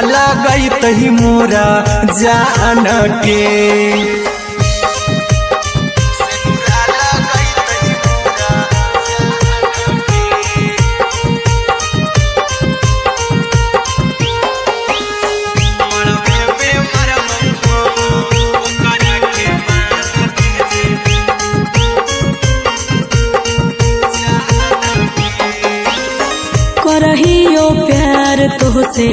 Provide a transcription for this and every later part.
लगैत ही मोरा जान के। करहियो प्यार तोहसे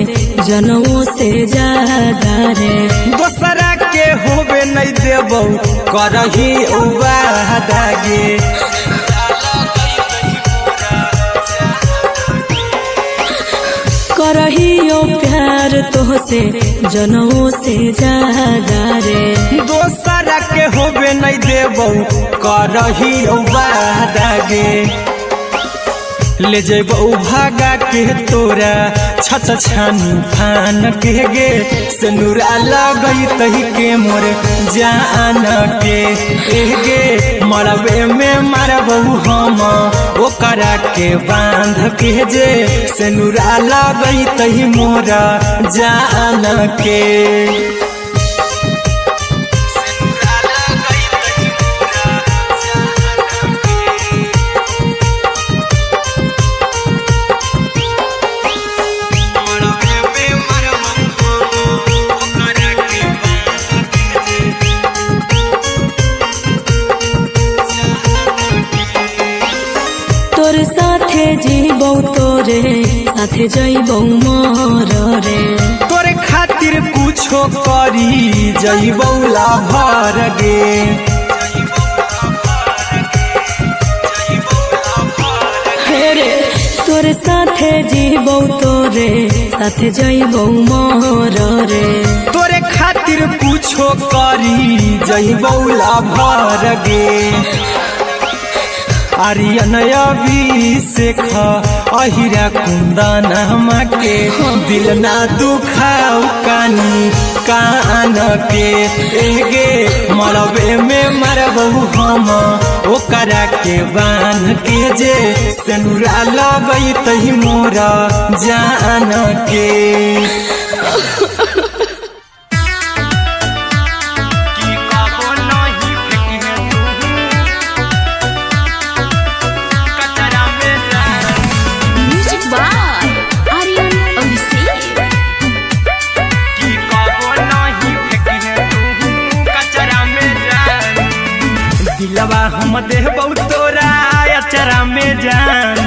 जनमों से ज्यादा रे, दोसरा के होबे नहीं देबो करही वादा गे। करहियो प्यार तोहसे जनमों से ज्यादा रे, दोसरा के होबे नहीं देबो करही वादा गे। ले जेबो भागा के तोरा छत छानी फान के गे, सिनुरा लगैत ही के मोर जान के। गे मरबे में मारबो हम ओकरा के बांध के जे, सिनुरा लगैत ही मोरा जान के। तोरे साथे जीबो तोरे साथे जइबो मोर रे, तोरे खातिर कुछो करी जइबो लाभर गे। रे तोरे साथे जीबो तोरे साथे जइबो मोर रे, तोरे खातिर कुछो करी जइबो लाभर गे। आर्यन अभिषेक अहिरा कुंदन के, दिल ना दुखाऊ कानी कान के। गे मरबे में मरबो हम ओकरा के बान के जे, सिनुरा लगैत ही मोरा जान के। दिलवा हम देबो तोरा अचरा में जान,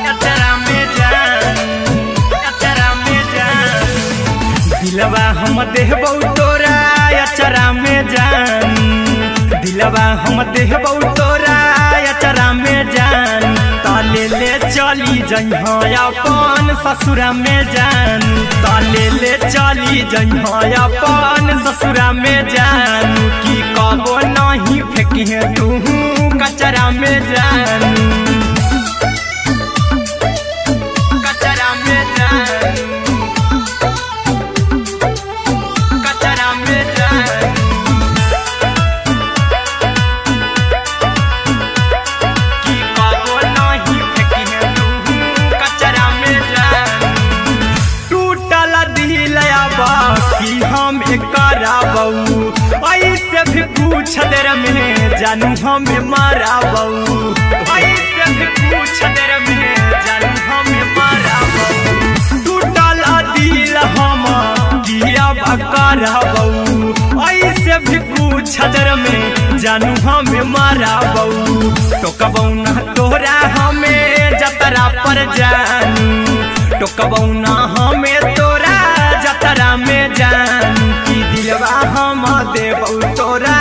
अचरा में जान, अचरा में जान। दिलवा हम देबो तोरा अचरा में जान, दिलवा हम देबो तोरा अचरा में जान। ताले ले चली जइहा अपन ससुरा में जान, ताले ले चली जइहा अपन ससुरा में जान। की कबो नहीं फेंकी तू कचरा में जान, कचरा में जान, कचरा में जान। की कबो नहीं फेंकी तू कचरा में जान। टूटल दिल बाकी हम कराबू, ऐसे भी पूछ देर में जानू हमें माराबू, ऐसे भी पूछ देर में जानू हमें माराबू। टूटल दिल हम किया कराबू, ऐसे भी पूछ देर में जानू हमें माराबू। टोकबौ ना तोरा हमें जतरा पर जानू, टोकबौ ना हमें तोरा जतरा में जानू। की दिलवा हम देबौ तोरा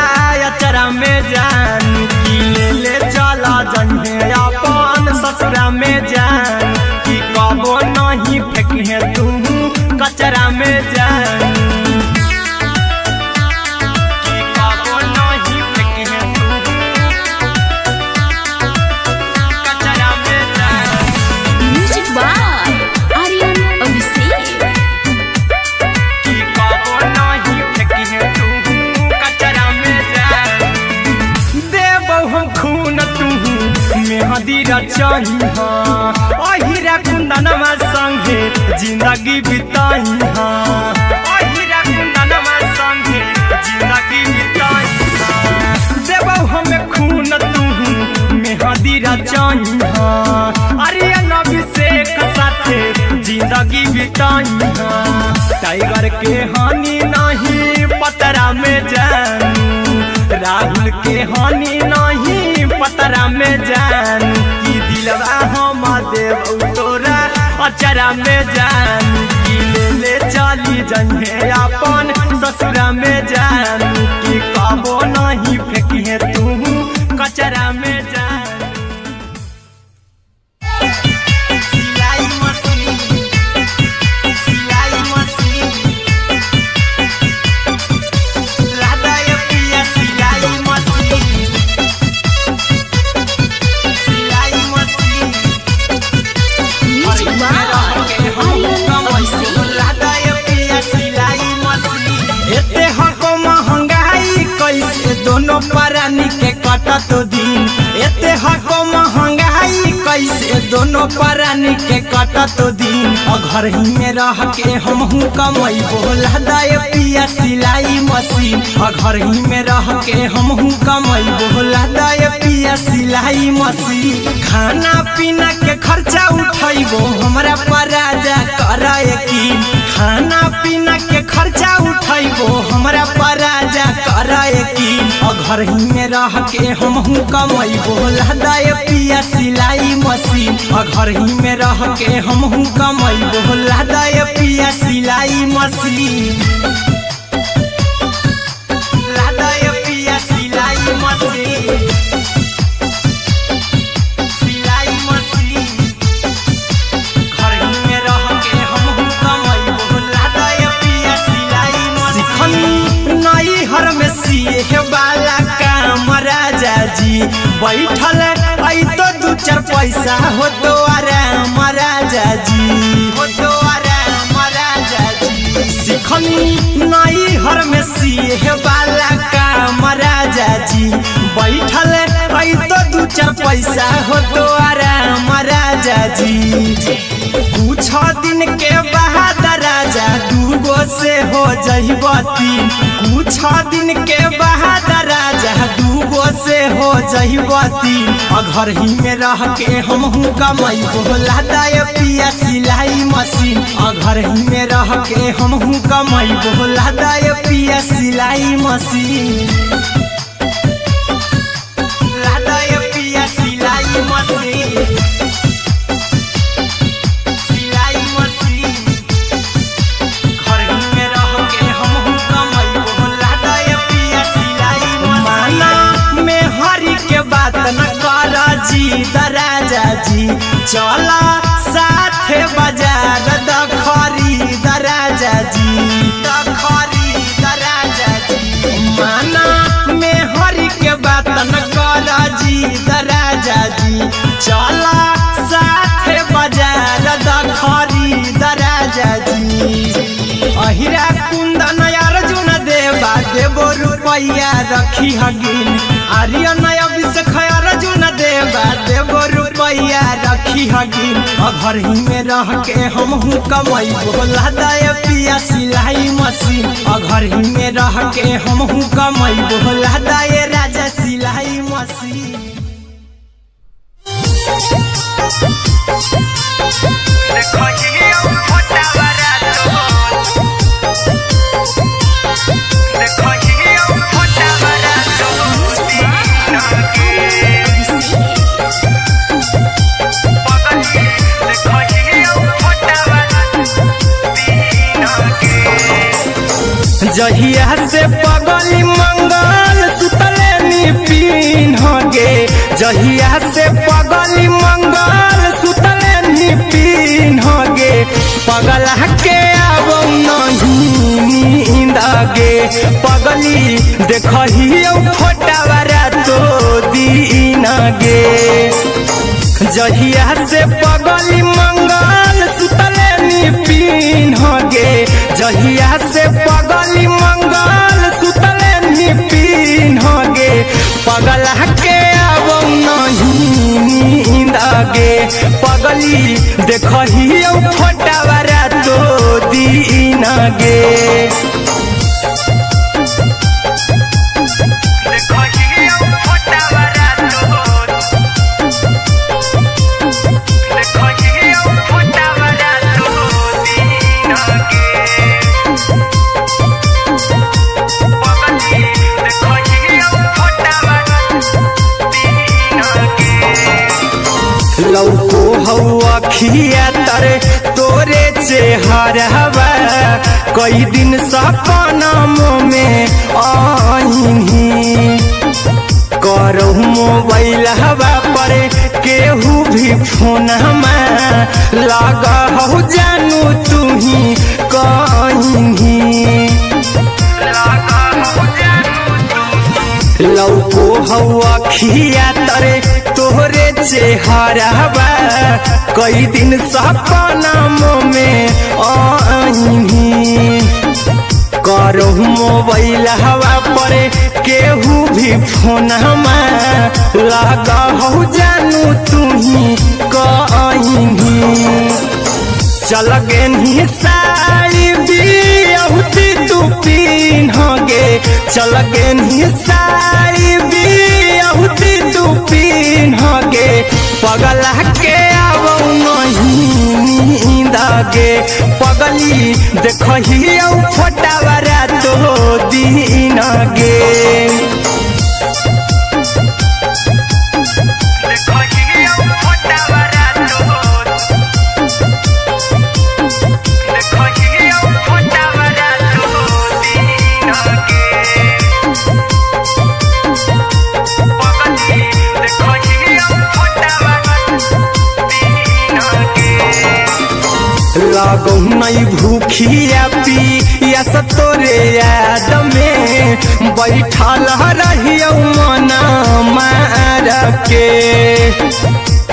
अचरा में जानू, की ले चला जन्हे अपन ससुरा में जान। की कबो नहीं फेंकी तू कचरा में जानू, की कबो नहीं फेंकी तू कचरा में जान। Music by Aryan Abhishek. की कबो नहीं फेंकी तू कचरा में जान। देबौ हम खून तू मेहदी रचही, अहिरा कुंदनमा संगे जिंदगी बिताई हाँ हीरा कुंदनवा संगे जिंदगी बिताई हाँ देबो हमें खून तू मेहदी रचाई हाँ आर्यन अभिषेक साथे जिंदगी बिताई हाँ टाइगर के हानि नहीं पतरा में जानू राहुल के हानि नहीं पतरा में जानू की दिलवा हम देव तोरा अचरा में जानू की ले चली जन्हे अपन ससुरा में जानू की कबो नहीं फेंकिए तू कचरा में जानू दोनों परानी के कटत दिन एते हको महंगाई कैसे दोनों परानी के कटत दिन घर ही में रह के हमहू कमाई बोला दाए पिया सिलाई मशीन घर ही में रह के हमहू कमाई बोला दाए पिया सिलाई मशीन खाना पीना के खर्चा उठाइबो हमरा पराजा कराए की खाना पीना के खर्चा उठाइबो हमरा पराजा कराए की घर ही में रह के हमहू कमाई बोला दाए पिया सिलाई मशीन घर ही में रह के हमहू कमाई बोला दाए पिया सिलाई मशीन लादाए पिया सिलाई मशीन सिलाई मशीन घर ही में रह के हमहू कमाई बोला दाए पिया सिलाई मशीन नई हर में सिए वाला काम राजा जी बैठल आई तो दू चार पैसा हो तो आराम राजा जी हो तो आराम राजा जी सिखनी नई हर में सिए वाला काम राजा जी बैठल आई तो दू चार पैसा हो तो आराम राजा जी कुछ दिन के बाद राजा दूगो से हो जहिबती कुछ दिन के बाद राजा दूगो से हो जहिबती घर ही में रह के हमहू कमाई बोला दाए पिया सिलाई मशीन घर ही में रह के हमहू कमाई बोला दाए पिया सिलाई मशीन लादाए पिया सिलाई मशीन राजा जी चला साथे बाजार खरीद राजा जी खरीद राजा जी माना में हरी के बात न कर जी राजा जी चला साथे बाजार खरीद राजा जी अहिरा कुंदन अर्जुन देवा देवो रुपया रखी हगिन आर्यन अभिषेक अर्जुन देवा देवो रुपया रखी हगिन घर ही में रह के हमहू कमाई बोला दाए पिया सिलाई मशीन घर ही में रह के हमहू कमाई बोला दाए राजा सिलाई मशीन जहिया से पगली मंगल सुतले पिन्ह गे जहिया से पगली मंगल सुतले पिन्ह गे पगला के अब नहीं नींद गे पगली देखियो फोटावारा तो दीन गे जहिया से पगली मंगल सुतले पिन्ह गे जहिया से पगली मंगल सुतले पिन्ह गे पगला के अब नहीं नींद गे पगली देखियो फोटावारा दीन गे। लौको हवा खिया तरे तोरे चेहरवा कई दिन सपना में आईनी करहु मोबाइल हवा पर केहू भी फोन लगा हो जानू तू ही कहीं लौको हवा खिया तरे तोहरे चेहरवा कई दिन सपना में आईनी करहु मोबाइल हवा पर केहू भी फोन लगा हो जानू तू ही कहीं चल गेनी साड़ी बियहुती तू पिन्हगे चल गेनी साड़ी बियहुती तू पिन्हगे पगला के आवौ नहीं नींद गे पगली देखही फोटावा तो दीन गे। लागो नहीं भूखिया पिया तोरे याद में बैठल रहियो मना मार के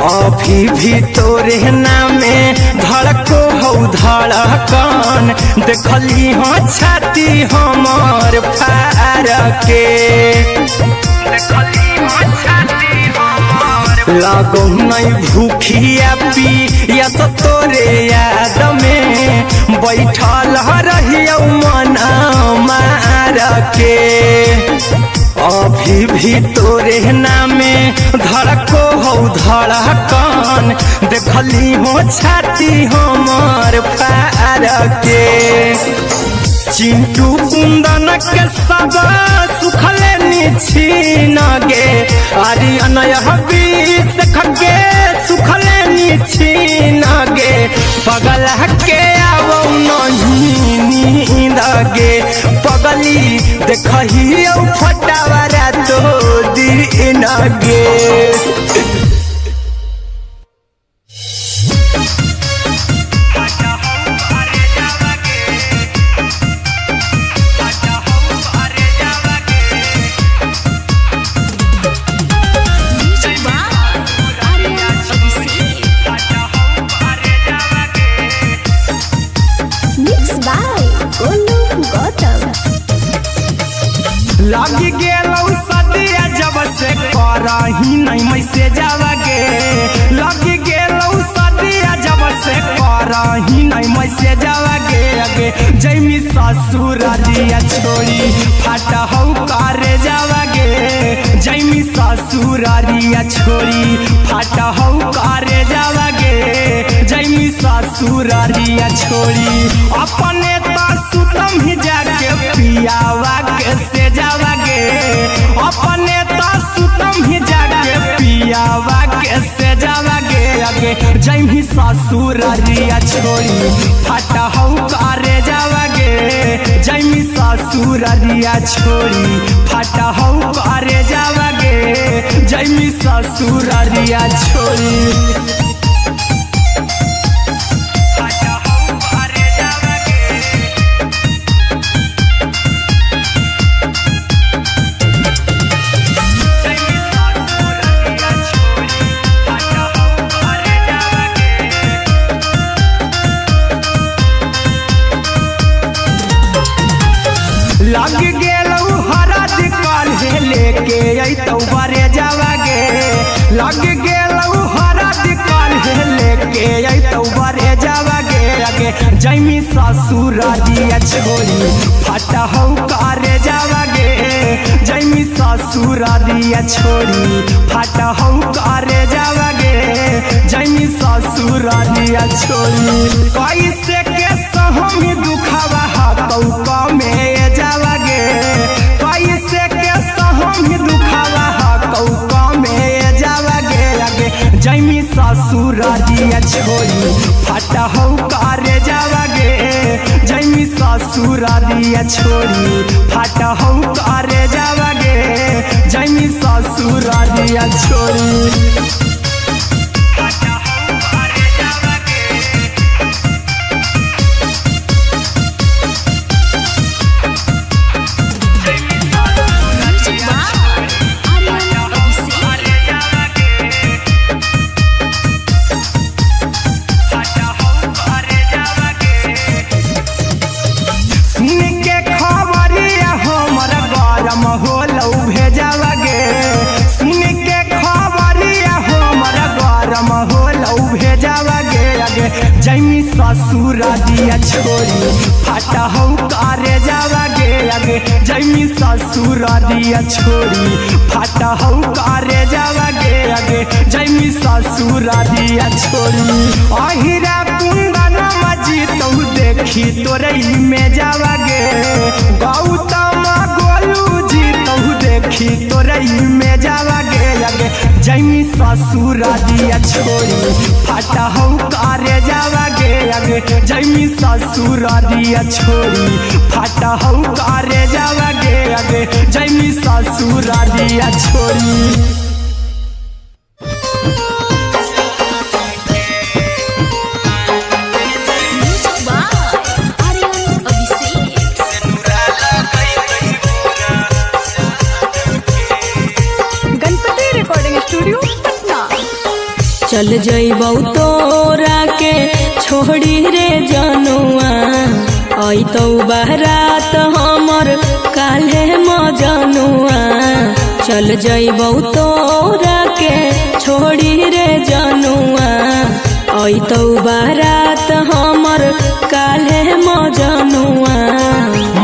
अभी भी तोरे नामे धड़को हो धड़कन देखली हो छाती हमर फार के लागो नहीं भूखिया पिया तोरे याद में बैठल रहियो मना मार के अभी भी तोरे नामे धड़को हो धड़कन देखली हो छाती हमर फार के चिंटू कुंदन के सब सुखले निछीन गे आर्यन हबीस खगे सुखले निछीन गे पगला के आवौ नहीं नींद गे पगली देखही फोटावा तो दीन गे। लगी गेलौ सदिया जब से करही नहीं मैसेजवा गे लगी गेलौ सदिया जब से करही नहीं मैसेजवा गे अगे जैमी ससुरारिया छोड़ी फाटा हौ करे जावा गे जैमी ससुरारिया छोड़ी फाटा हौ करे जावा गे जैमी ससुरारिया छोड़ी अपने तो सुतम ही जाके पियावा के से जावा गे अपने तो सुतम ही जाके पियावा के से जावा गे अगे जैमी ससुरारिया छोड़ी फाटा हौ करे जावा गे जैमी ससुरारिया छोड़ी फाटा हौ करे जावा गे जैमी ससुरारिया छोड़ी लग गेलौ हरद काल्हे लेके अइतौ बरे जावा गे लग गेलौ हरद काल्हे लेके अइतौ बरे जावा गे अगे आगे जैमी ससुरारिया छोड़ी फटा हो करे जावागे जैमी ससुरारिया छोड़ी फटा हो करे जावागे जैमी ससुरारिया छोड़ी कैसे के सहमी दुखावा हाथौ कमे जावागे कैसे के सहमी दुखावा हाथौ कमे जावागे आगे जैमी ससुरारिया छोड़ी फटा हो करे जावागे जैमी ससुरारिया छोड़ी फटा हो करे जावागे जैमी ससुरारिया छोड़ी जैमी ससुरारिया छोड़ी फटा हो करे जावागे आगे जैमी ससुरारिया छोड़ी फटा हो करे जावागे आगे जैमी ससुरारिया छोड़ी अहिरा कुंदन मजी तो देखी तोरई में जावागे गौतम गोलू जी तो देखी तोरई में जावागे आगे जैमी ससुरारिया छोड़ी फटा हो करे जावागे आगे जैमी ससुरारिया छोड़ी फटा हो करे जावागे आगे जैमी ससुरारिया छोड़ी चल जइबौ तोरा के छोड़ी रे जनुआ अइतौ बारात हमर काल्हे मजनुआ चल जइबौ तोरा के छोड़ी रे जनुआ अइतौ बारात हमर काल्हे मजनुआ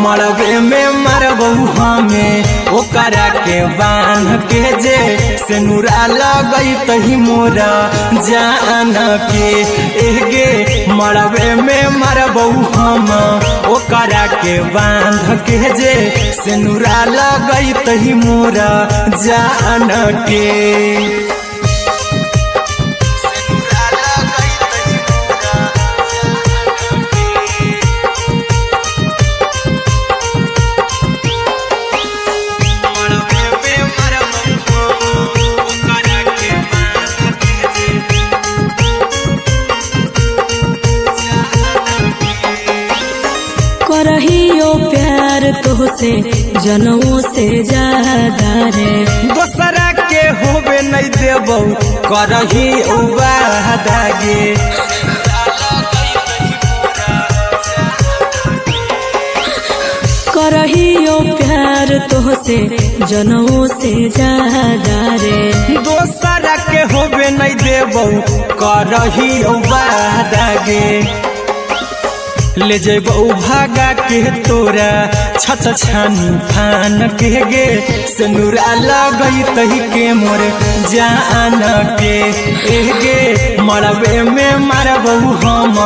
मरबे में मरबौ हमें ओकरा के बांध के जे सेनुरा लगई तही मोरा जान के एगे मरबे में मरबौ हम ओकरा के बांध के जे सेनुरा लगई तही मोरा जान के करहियो प्यार तोहसे जनमों से ज्यादा रे दोसरा के होबे नहीं देबौ करही उबादागे करहियो प्यार तोहसे जनमों से ज्यादा रे दोसरा के होबे नहीं देबौ करही उबादागे ले जेबौ भागा के तोरा छत छानी फान के गे सेनुरा लगई तही के मोर जान के एगे मरबे में मरबौ हम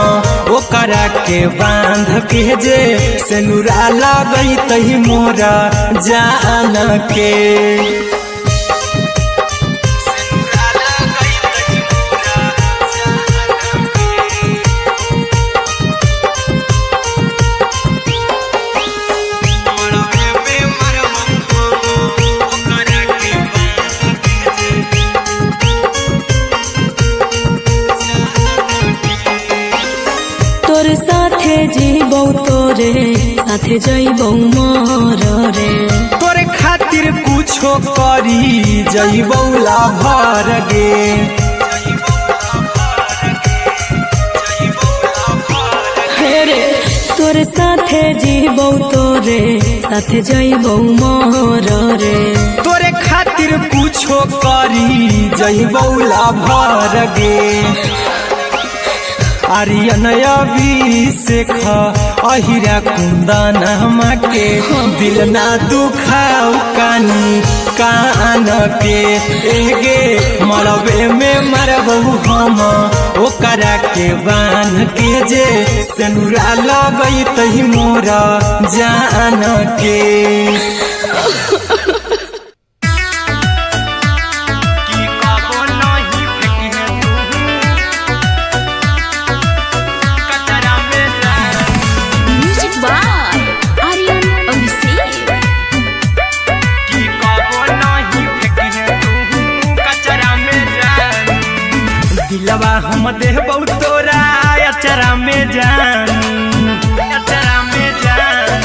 ओकरा के बांध के जे सेनुरा लगई तही मोरा जान के तोरे साथे जीबौ तोरे साथे जइबौ मोर रे तोरे खातिर कुछो करी जइबौ लाभर गे रे तोरे साथे जीबौ तोरे साथे जइबौ मोर रे तोरे खातिर कुछो करी जइबौ लाभर गे आर्यन अभिषेक अहिरा कुंदन के दिल ना दुखाऊ कानी कान के एगे मरबे में मरबू हम ओकरा के बान के जे सेनुरा लगई तही मोरा जान के दिलवा हम देबौ तोरा अचरा में जान अचरा में जान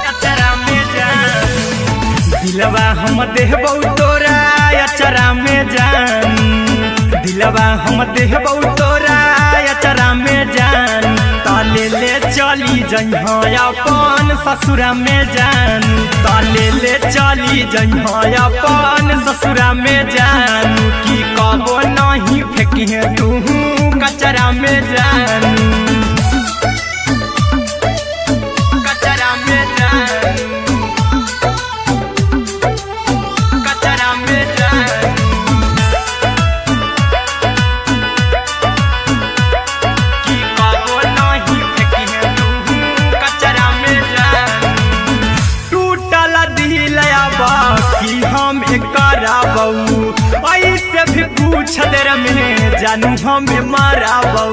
अचरा में जान दिलवा हम देबौ तोरा अचरा में जान दिलवा हम देबौ तोरा अचरा में जान ताले ले चली जइहा अपन ससुरा में जान ताले ले चली जइहा अपन ससुरा में जान की कबो नहीं फेंकी तू कचरा में जान कचरा में जान कचरा में जान की कबो नहीं फेंकी तू कचरा में जान टूटल दिल बाकी हम कराबू ऐसे भी पूछ देर में जानू हमें माराबू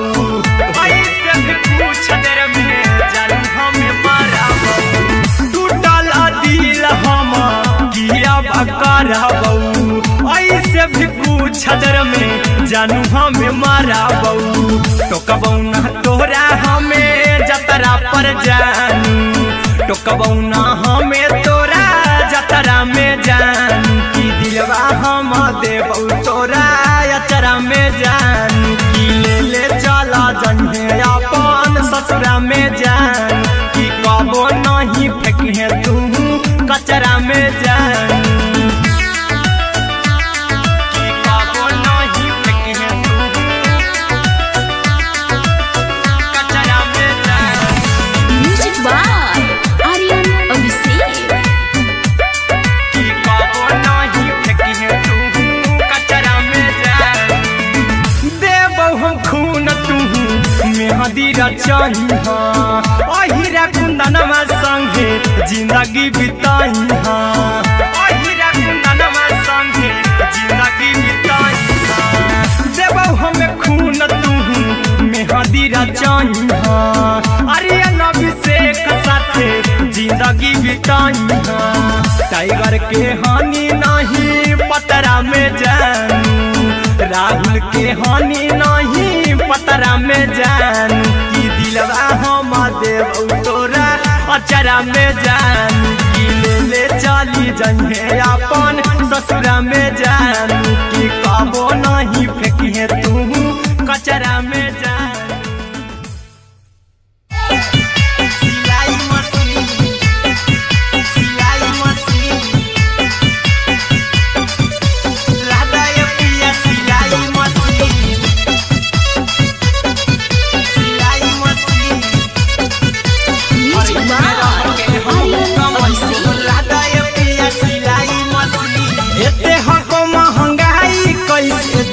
ऐसे भी पूछ देर में जानू हमें माराबू टूटल दिल हम किया कराबू ऐसे भी पूछ देर में जानू हमें माराबू टोकबौ ना तोरा हमें जतरा पर जानू टोकबौ ना हमें तोरा जतरा में जान की दिलवा हम देबौ तोरा अचरा में जान की ले चला जन्हे अपन ससुरा में जान की कबो नहीं फेंकी तू कचरा में जान की कबो नहीं फेंकी तू कचरा में जान म्यूजिक बाय आर्यन अभिषेक चाहिहा अहिरा कुंदनमा संगे जिंदगी बिताईहा अहिरा कुंदनमा संगे जिंदगी बिताईहा देबौ हमें खून तू मेहदी रचाईहा आर्यन अभिषेक साथे जिंदगी बिताईहा टाइगर के हानि नहीं पतरा में जानू राहुल के हानि नहीं पतरा में जानू की दिलवा हम देबौ तोरा अचरा में जानू की ले चली जइहे अपन ससुरा में जानू की कबो नहीं फेंकी तू कचरा में जानू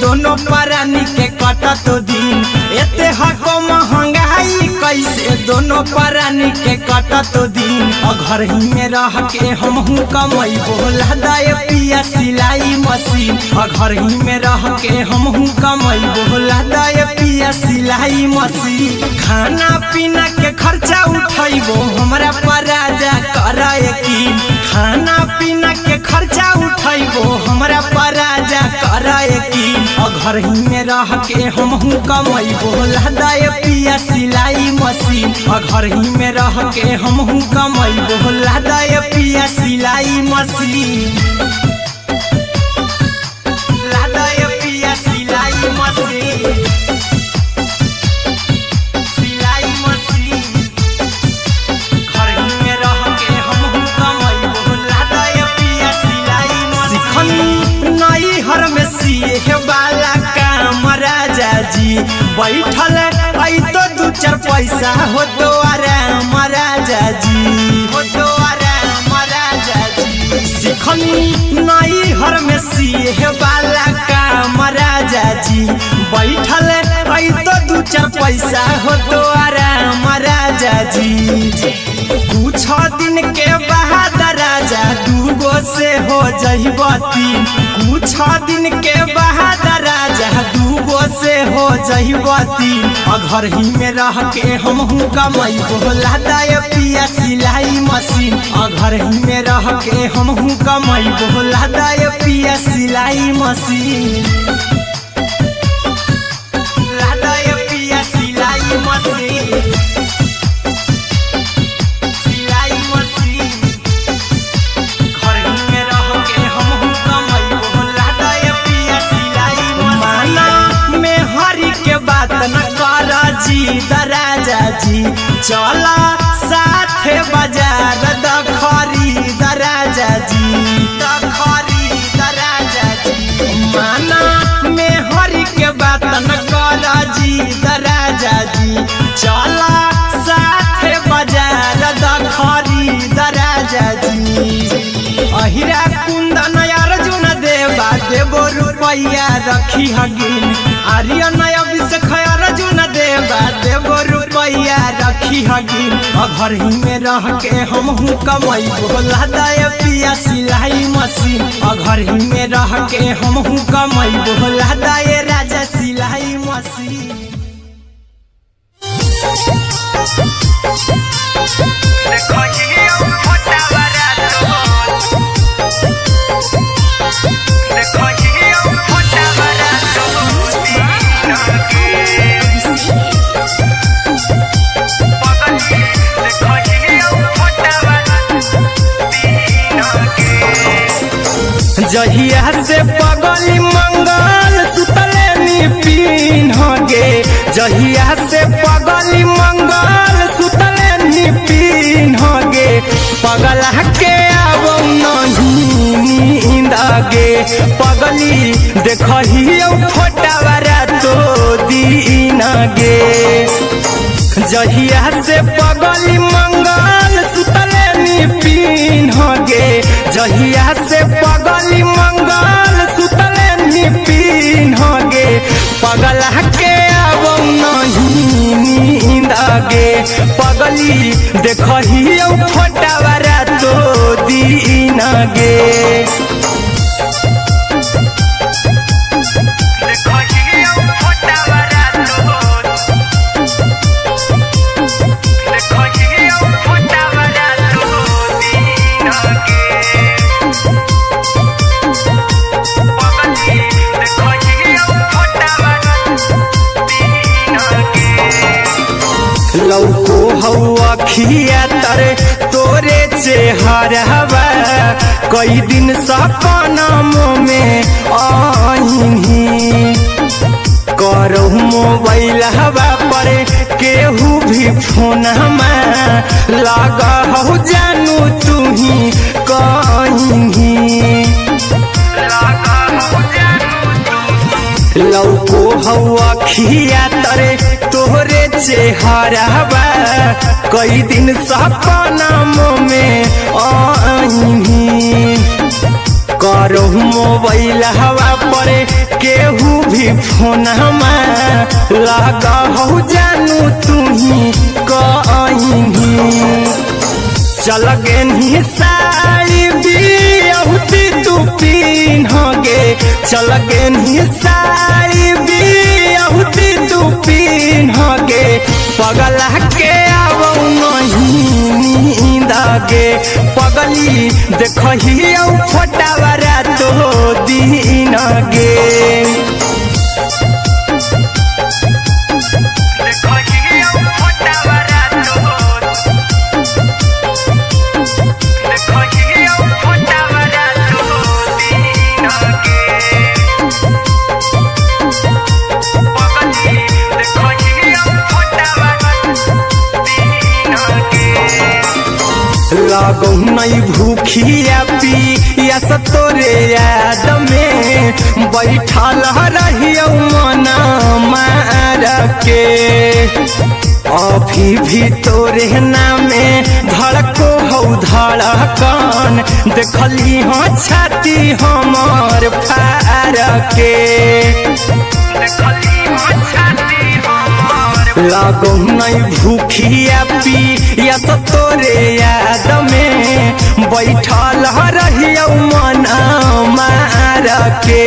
दोनों परानी के कटत दिन एते हको महंगाई कैसे दोनों परानी के कटत दिन घर ही में रह के हमहू कमाई बोला दाए पिया सिलाई मशीन घर ही में रह के हमहू कमाई बोला दाए पिया सिलाई मशीन खाना पीना के खर्चा उठाइबो हमरा पर राजा कराए की खाना पीना के खर्चा उठाइबो हमरा पर राजा कराए की घर ही में रह के हमहू कमाई बोला दाए पिया सिलाई मशीन घर ही में रह के हमहू कमाई बोला दाए पिया सिलाई मशीन लादाए पिया सिलाई मशीन सिलाई मशीन घर ही में रह के हमहू कमाई बोला दाए पिया सिलाई मशीन नई हर में सिए वाला काम राजा जी बैठल चार पैसा हो तो आराम राजा जी, हो तो आराम राजा जी। सिखनी नई हर में सीहे वाला काम राजा जी, बैठल आई तो दू चार पैसा हो तो आराम राजा जी। कुछ दिन के बाद राजा दूगो से हो जइबा तीन, कुछ दिन के बाद राजा दूगो से हो जइबा तीन। घर ही में रह के हमहू कमाई बोला दाय पिया सिलाई मशीन, घर ही में रह के हमहू कमाई बोला दाय पिया सिलाई मशीन, लादाय पिया सिलाई मशीन, सिलाई मशीन। घर ही में रह के हमहू कमाई बोला दाय पिया सिलाई मशीन। माना में हरी के बात न कर जी दराजा जी, चला साथे बाजार द खरीद राजा जी, द खरीद राजा जी। माना में हरी के बात न कर जी दराजा जी, चला साथे बाजार द खरीद राजा जी। अहिरा कुंदन अर्जुन देवा देवो रुपया रखी हगिन, आर्यन अभिषेक अर्जुन देवा देवो रुपया रखी हगिन। घर ही में रह के हमहू कमाई बोला दाय पिया सिलाई मशीन, घर ही में रह के हमहू कमाई बोला दाय राजा सिलाई मशीन। जहिया से पगली मंगल सुतले निपिन गे, जहिया से पगली मंगल सुतले निपिन गे। पगला के अब नहीं नींद गे, पगली देखही फोटावारा तो दीन गे। जहिया से पगली मंगल सुतले निपिन गे, जहिया से पगली मंगल सुतले निपिन गे। पगला के अब नहीं नींद गे, पगली देखही फोटावारा तो दीन गे। लौको हवा खिया तरे तोरे चेहरवा, कई दिन सपना में आईनी। करहु मोबाइल हवा पर केहू भी फोन लगा हो जानू तू ही कहीं। लौको हवा खिया तरे तोहरे चेहरवा, कई दिन सपना में आईनी। करहु मोबाइल हवा पर केहू भी फोन लगा हो जानू तू ही कहीं। चल गेनी साड़ी बियहुती तू पीन गे, चल गेनी साड़ी बियहुती तू पीन गे। पगला के अब नहीं नींद गे, पगली देखही फोटावारा तो दीन गे। लागो नहीं भूखिया पिया तोरे याद में, बैठल रहियो मना मार के। अभी भी तोरे नामे धड़को हौ धड़कन देखली हो छाती हमर फार के लागो नहीं भूखिया पिया तो तोरे याद में बैठल रहियो मन मार के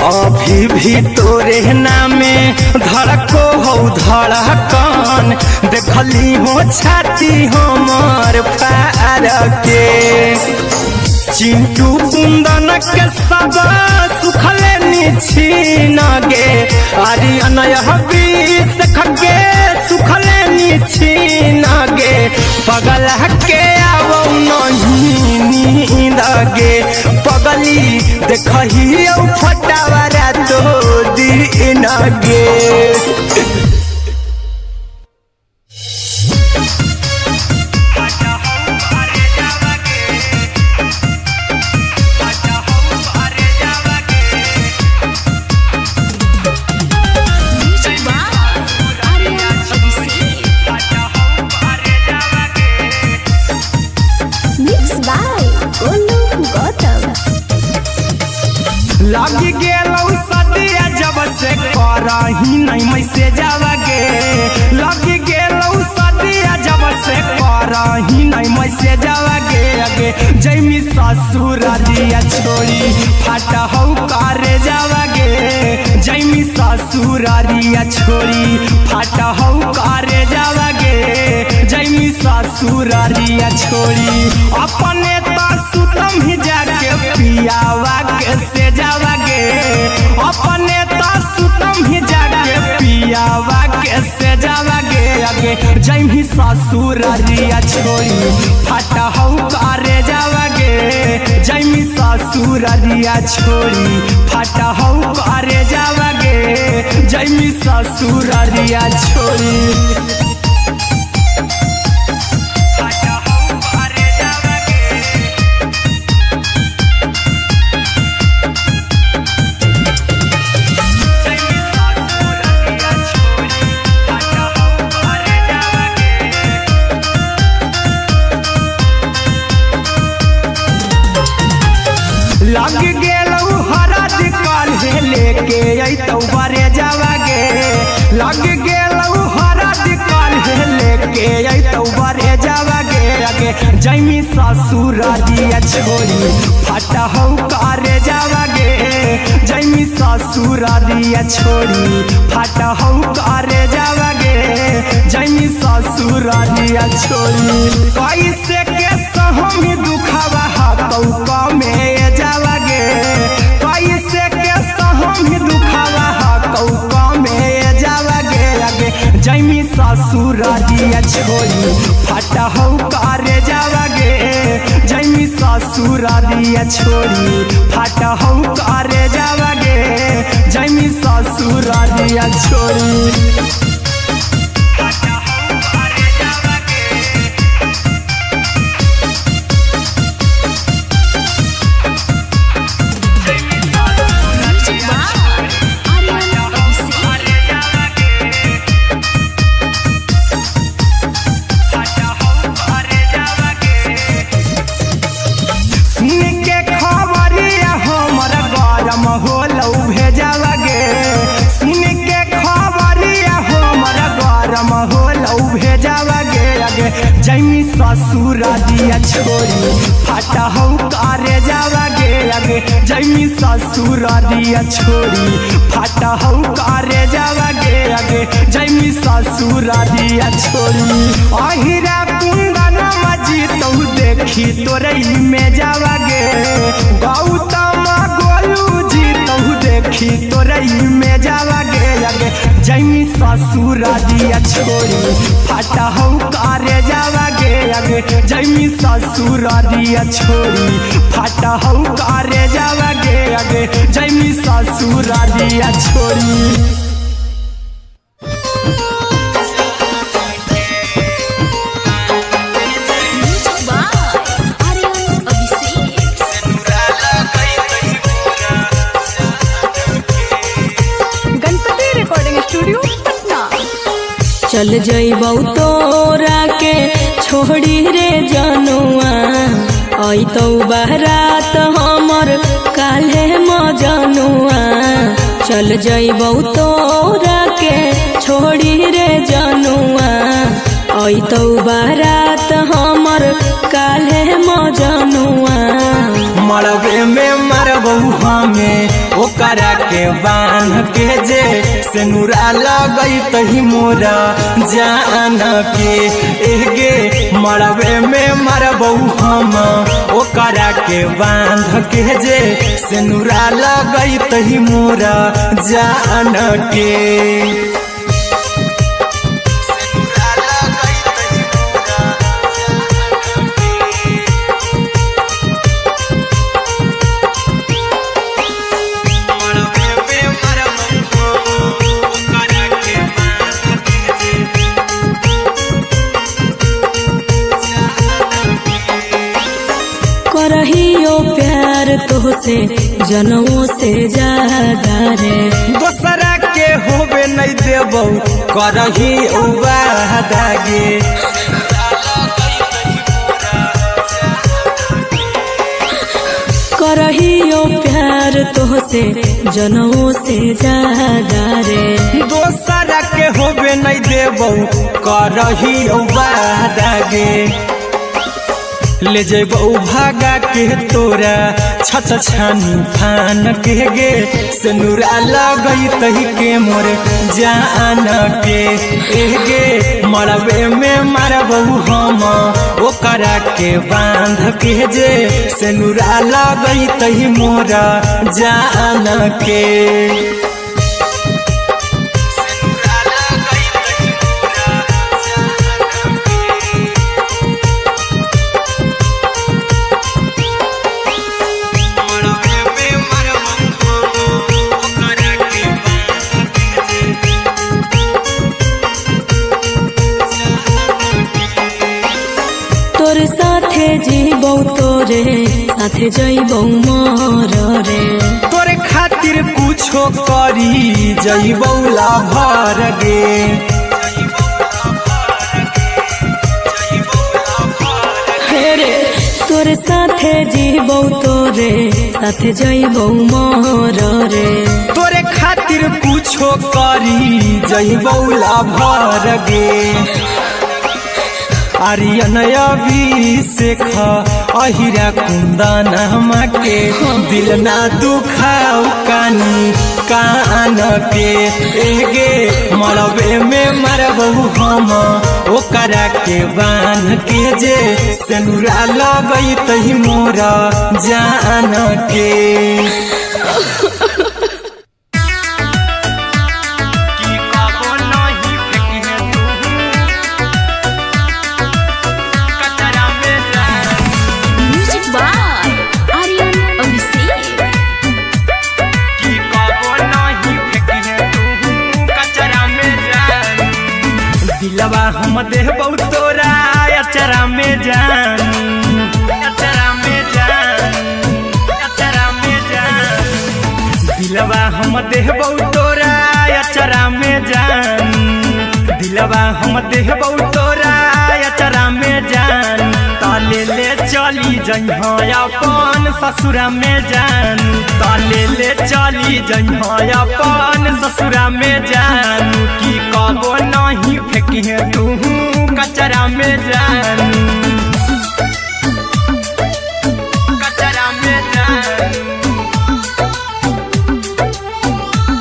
अभी भी तोरे नामे धड़को हौ धड़कन देखली हो छाती हमर फार के चिंटू कुंदन के सब सुखले निछीन गे आर्यन हबीस खगे सुखले निछीन गे पगल के आवो नहीं नींद गे पगली देखही फटावरा तो दिन गे लगी गेलौ सदिया जब से करही नहीं मैसेजवा गे लगी गेलौ सदिया जब से करही नहीं मैसेजवा गे अगे जैमी ससुर दिया छोड़ी फाटा हौ करे जावा गे जैमी ससुर दिया छोड़ी फाटा हौ करे जावा गे जैमी ससुर दिया छोड़ी अपने तो सुतम ही जाके पियावा के से जावा गे अपने तो सुतम ही जाके पियावा के से जावा गे अगे जैमी ससुर दिया छोड़ी फाटा हौ करे जावा गे जैमी ससुर दिया छोड़ी फाटा हौ करे जावा गे जैमी ससुर दिया छोड़ी लग गेलौ हरद काल्हे लेके अइतौ बरे जावा गे लग गेलौ हरद काल्हे लेके अइतौ बरे जावा गे अगे जैमी ससुर दिया छोड़ी फाटा हौ करे जावा गे जैमी ससुर दिया छोड़ी फाटा हौ करे जावा गे जैमी ससुर दिया छोड़ी कैसे के सहमी दुखावा हाथौ कमे जावा गे कैसे के सहमी दुखावा हाथौ कमे जावा गे अगे जैमी ससुर दिया छोड़ी फाटा हौ करे जावा गे जैमी ससुर दिया छोड़ी फाटा हौ करे जावा गे जैमी ससुर दिया छोड़ी होलौ भेजावा गे सुन के खबरिया हमर गरम होलौ भेजावा गे अगे जैमी ससुर दिया छोड़ी फाटा हौ करे जावा गे अगे जैमी ससुर दिया छोड़ी फाटा हौ करे जावा गे अगे जैमी ससुर दिया छोड़ी अहिरा कुंदन मजी तौ देखी तोरई में जावा गे गौतम गोलू देखी तोरई में जावा गे अगे जैमी ससुर दिया छोड़ी फाटा हौ करे जावा गे अगे जैमी ससुर दिया छोड़ी फाटा हौ करे जावा गे अगे जैमी ससुर दिया छोड़ी चल जइबौ तोरा के छोड़ी रे जनुआ अइतौ बारात हमर काल्हे मजनुआ चल जइबौ तोरा के छोड़ी रे जनुआ अइतौ बारात हमर काल्हे मजनुआ मरबे में मरबौ हमें ओकरा के बांध के जे सेनुरा लगैतहि मोरा जान के एगे मरबे में मरबौ हम ओकरा के बांध के जे सेनुरा लगैतहि मोरा जान के करहियो प्यार तोहसे जनमों से ज्यादा रे दोसरा के होबे नहीं देबौ करही वादा गे करहियो प्यार तोहसे जनमों से ज्यादा रे दोसरा के होबे नहीं देबौ करही वादा गे ले जेबौ भागा के तोरा छछ छानी फान के गे सेनुरा लगैतहि के मोर जान के एगे मरबे में मरबौ हम ओकरा के बांध के जे सेनुरा लगैतहि मोरा जान के तोरे साथे जीबौ तोरे साथे जइबौ मोर रे तोरे खातिर कुछो करी जइबौ लाभर गे रे तोरे साथे जीबौ तोरे साथे जइबौ मोर रे तोरे खातिर कुछो करी जइबौ लाभर गे आर्यन अभिषेक अहिरा कुंदन के दिल ना दुखाऊ कानी कान के एगे मरबे में मरबौ हम ओकरा के बांध के जे सेनुरा लगैतहि मोरा जान के दिलवा हम देबौ तोरा अचरा में जान अचरा में जान अचरा में जान दिलवा हम देबौ तोरा अचरा में जान दिलवा हम देबौ तोरा अचरा में जान ताले ले चली जइहा अपन ससुरा में जान ताले ले चली जइहा अपन ससुरा में जान की कबो नहीं फेंकिहे तू कचरा में जान कचरा में जान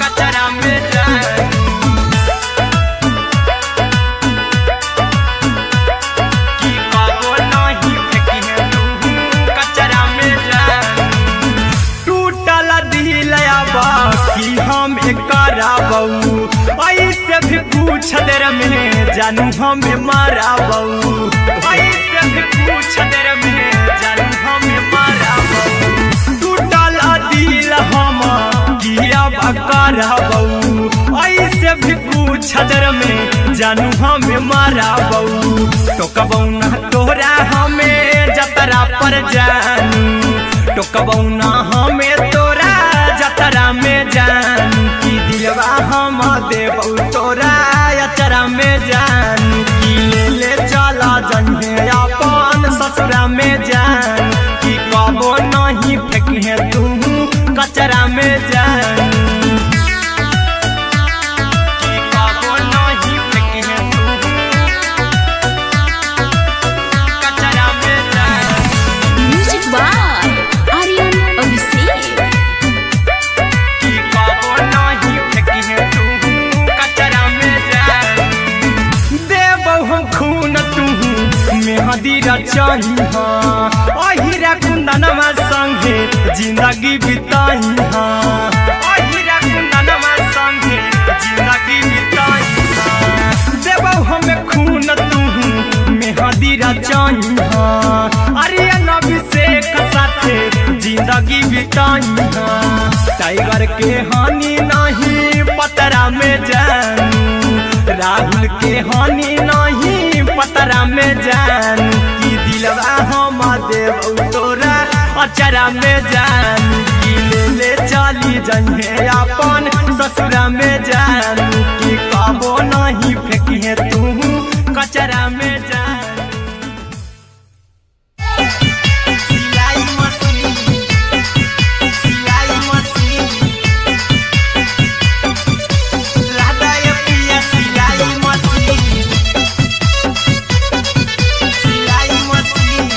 कचरा में जान की कबो नहीं फेंकिहे तू कचरा में जान टूटल दिल बाकी हम कराबौ ऐसे भी पूछ देर में जानू हमें माराबौ ऐसे भी पूछ देर में जानू हमें माराबौ टूटल दिल हम किया कराबौ ऐसे भी पूछ देर में जानू हमें माराबौ टोकबौ ना तोरा हमें जतरा पर जानू टोकबौ ना हमें तोरा जतरा में जानू की दिलवा हम देबौ तोरा अचरा में जान ससुरा में जान कि कबो नहीं फेंकिहे तू कचरा में जान कि कबो नहीं फेंकिहे तू कचरा में जान। Music by Aryan Abhishek. कि कबो नहीं फेंकिहे तू कचरा में जान। देबो हम खून तू मेहदी रचाई अहिरा कुंदनमा संगे जिंदगी बिताई अहिरा कुंदनमा संगे जिंदगी बिताई देबो हमें खून तू मेहदी रचाई आर्यन अभिषेक साथे जिंदगी बिताई टाइगर के हानि नहीं पतरा में जानू राहुल के हानि नहीं पतरा में जानू कि दिलवा हम देव तोरा अचरा में जानू कि ले चली जइहे अपन ससुरा में जानू कि कबो नहीं फेंकिहे तू कचरा में जानू। सिलाई मशीन सिलाई मशीन राधा ये पिया सिलाई मशीन सिलाई machine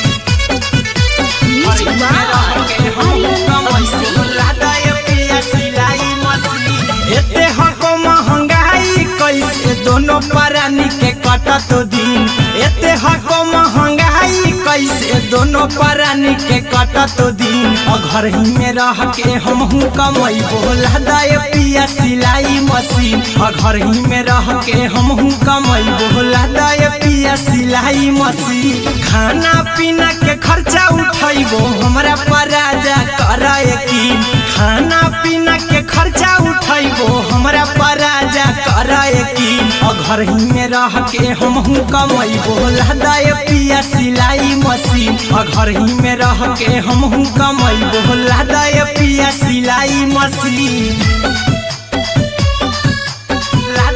music by Aryan Abhishek. Radha ये पिया सिलाई मशीन एते हको महंगाई कैसे दोनों परानी के कटत दिन एते हको महंगाई कैसे दोनों परानी के कटत दिन घर ही में रह के हमहू कमाई बोला दाए पिया सिलाई मशीन घर ही में रह के हमहू कमाई बोला दाए पिया सिलाई मशीन खाना पीना के खर्चा उठाइबो हमरा पराजा करा यकीन खाना पीना के खर्चा उठाइबो हमरा पराजा करा यकीन घर ही में रह के हमहू कमाई बोला दाए पिया सिलाई मशीन घर ही में रह के हमहू कमाई बोला दाए पिया सिलाई मशीन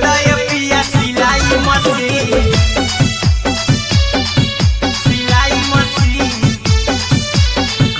दाए पिया सिलाई मशीन सिलाई मशीन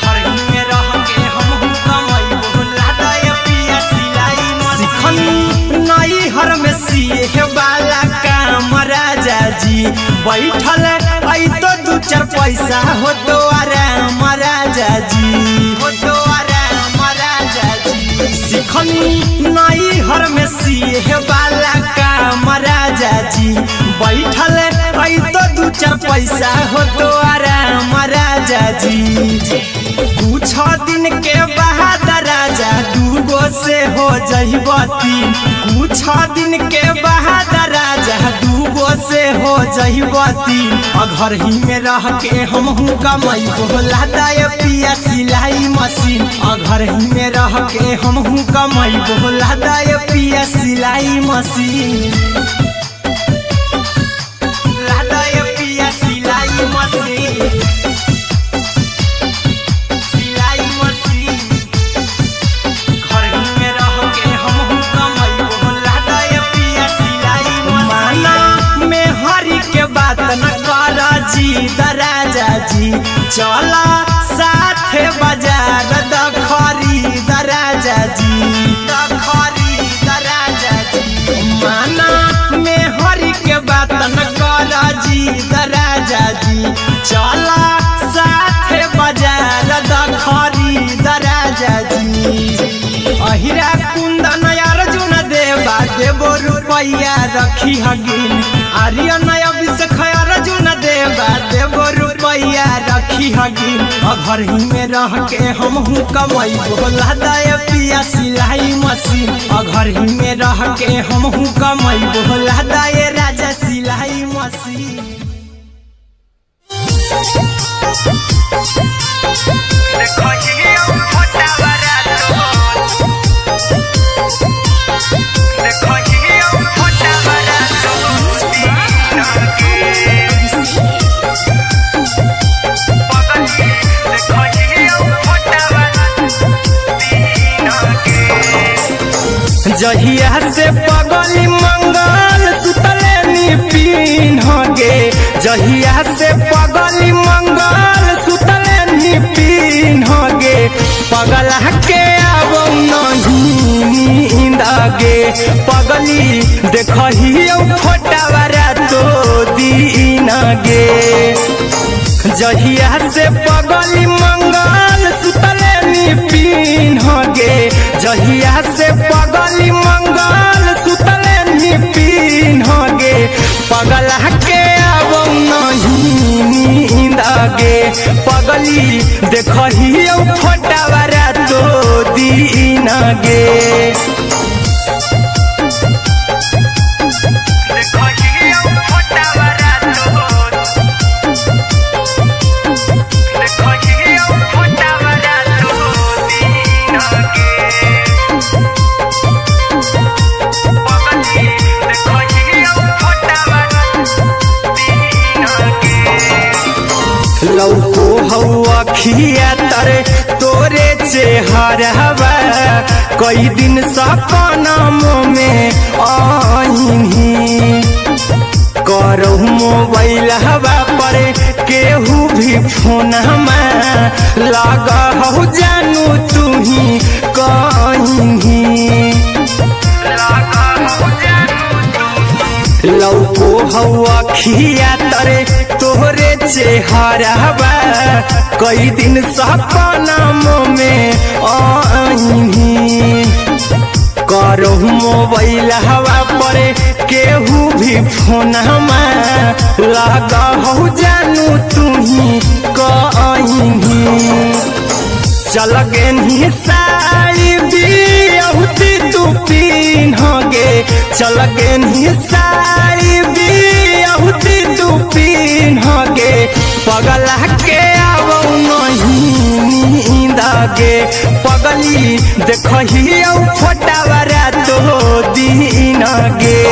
घर ही में रह के हमहू कमाई बोला दाए पिया सिलाई मशीन नई हर में सीहे वाला काम राजा जी बैठल आई तो दू चार पैसा हो तो आराम राजा जी हो तो आराम राजा जी सिखनी नई हर में सीहे वाला काम राजा जी बैठल आई तो दू चार पैसा हो तो आराम राजा जी कुछ दिन के बाद राजा दूगो से हो जइबो तीन कुछ दिन के बाद राजा दूगो से हो जइबो तीन घर ही में रह के हमहू कमाई बोला दाए पिया सिलाई मशीन घर ही में रह के हमहू कमाई बोला दाए पिया सिलाई मशीन दाए पिया सिलाई मशीन सिलाई मशीन घर ही में रह के हमहू कमाई बोला दाए पिया सिलाई मशीन माना में हरी के बात न कर जी दराजा जी चला साथे बाजार दखरी दराजा जी दखरी दराजा जी माना में हरी के बात न कर जी दराजा जी चला साथे बाजार दखरी दराजा जी अहिरा कुंदन अर्जुन देवा देबो रुपैया रखी हगिन आर्यन अभिषेक अर्जुन देवा देबो रुपैया रखी हगिन घर ही में रह के हमहू कमाई बोला दाए पिया सिलाई मशीन घर ही में रह के हमहू कमाई बोला दाए राजा सिलाई मशीन। जहिया से पगली मंगल सुतले नी पीन गे जहिया से पगली मंगल गे जहिया से पगली मंगल सुतले निपिन गे जहिया से पगली मंगल सुतले निपिन गे पगला के अब नहीं नींद गे पगली देखही फोटावारा तो दीन गे लौको हवा खिया तरे तोरे चेहरवा कई दिन सपनों में आईनी करो मोबाइल हवा पर केहू भी फोन लगा हो जानू तू ही कहीं लौको हवा खिया तरे तोहरे चेहरवा कई दिन सपनों में आईनी करो मोबाइल हवा पर केहू भी फोन लगा हो जानू तू ही कहीं चल गे साड़ी बिहुती तू पीन गे चल गे साड़ी बिहुती तू पीन गे पगला के अब नहीं नींद गे पगली देखही फोटावारा तो दीन गे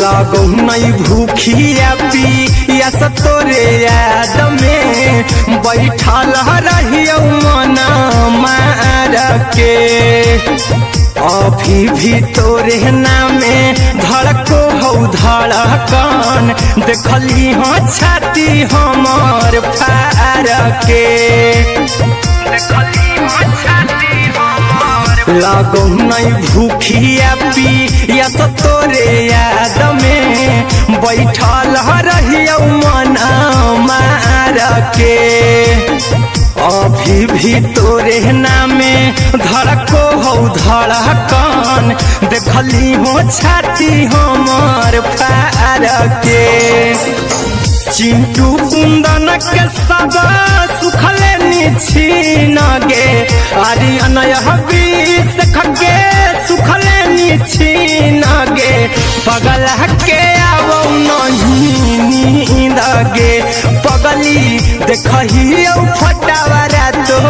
लागो नहीं भूखिया पिया तोरे याद में बैठल रहियो मन मार के अभी भी तोरे नामे धड़को हो धड़कन देखली हो छाती हमर फार के लागो नहीं भूखिया पिया तोरे याद में बैठल रहियो मन मार के अभी भी तोरे नामे धड़को हो धड़कन देखली हो छाती हमर फार के चिंटू कुंदन के सब सुखले निछीन गे आर्यन हबीस खगे सुखले निछीन गे पगला के अब नहीं नींद गे पगली देखही फोटावारा तो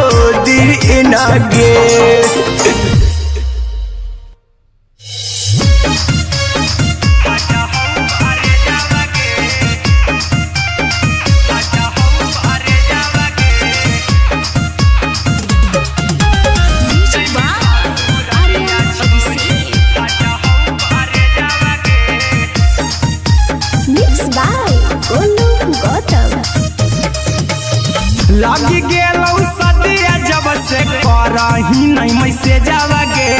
दीन गे लगी गेलौ सदिया जब से करही नहीं मैसे जावगे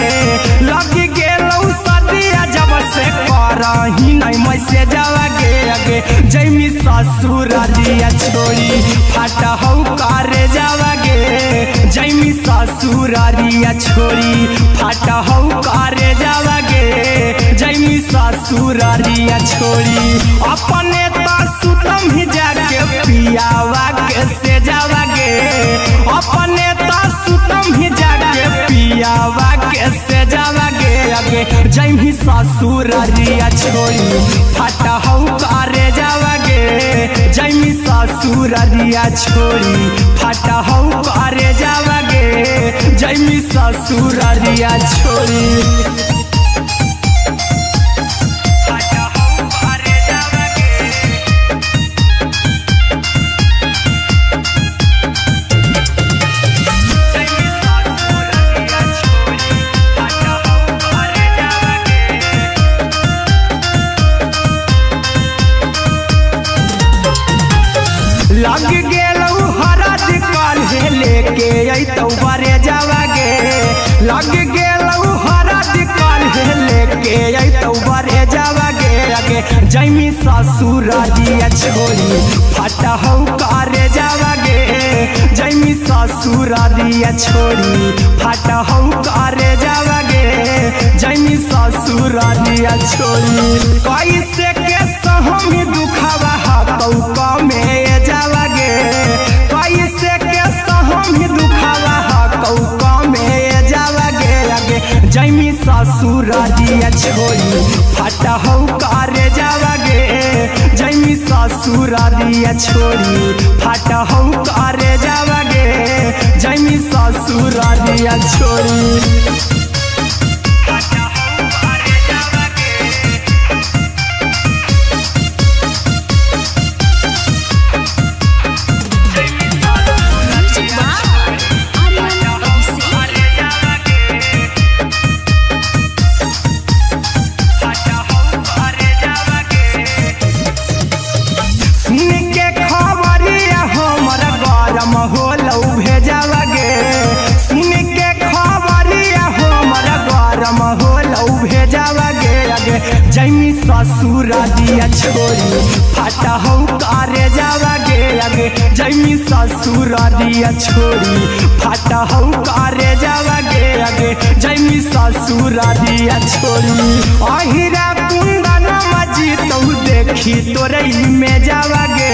लगी गेलौ सदिया जब से करही नहीं मैसे जावगे अगे जैमी ससुर दिया छोड़ी फाटा हो करे जावगे जैमी ससुर दिया छोड़ी फाटा हो करे जावगे जैमी ससुर दिया छोड़ी अपने तो सुतम ही जाके पियावा के से जावगे अपने तो सुतम ही जाके पियावा के से जावगे अगे जैमी ससुर दिया छोड़ी फाटा हो करे जावगे जैमी ससुर दिया छोड़ी फाटा हो करे जावगे जैमी ससुर दिया छोड़ी जैमी ससुरारिया छोड़ी फटा हौ करे जावागे जैमी ससुरारिया छोड़ी फटा हौ करे जावागे जैमी ससुरारिया छोड़ी कैसे के सहमी दुखावा हाथौ कमे जावागे कैसे के सहमी दुखावा हाथौ कमे जावागे आगे जैमी ससुरारिया छोड़ी फटा हौ करे जावागे जैमी ससुरारिया छोड़ी फटा हौ करे जावागे जैमी ससुरारिया छोड़ी जैमी ससुरारिया छोड़ी फटा हौ करे जावागे आगे जैमी ससुरारिया छोड़ी फटा हौ करे जावागे आगे जैमी ससुरारिया छोड़ी अहिरा कुंदन मजी तौ देखी तोरई में जावागे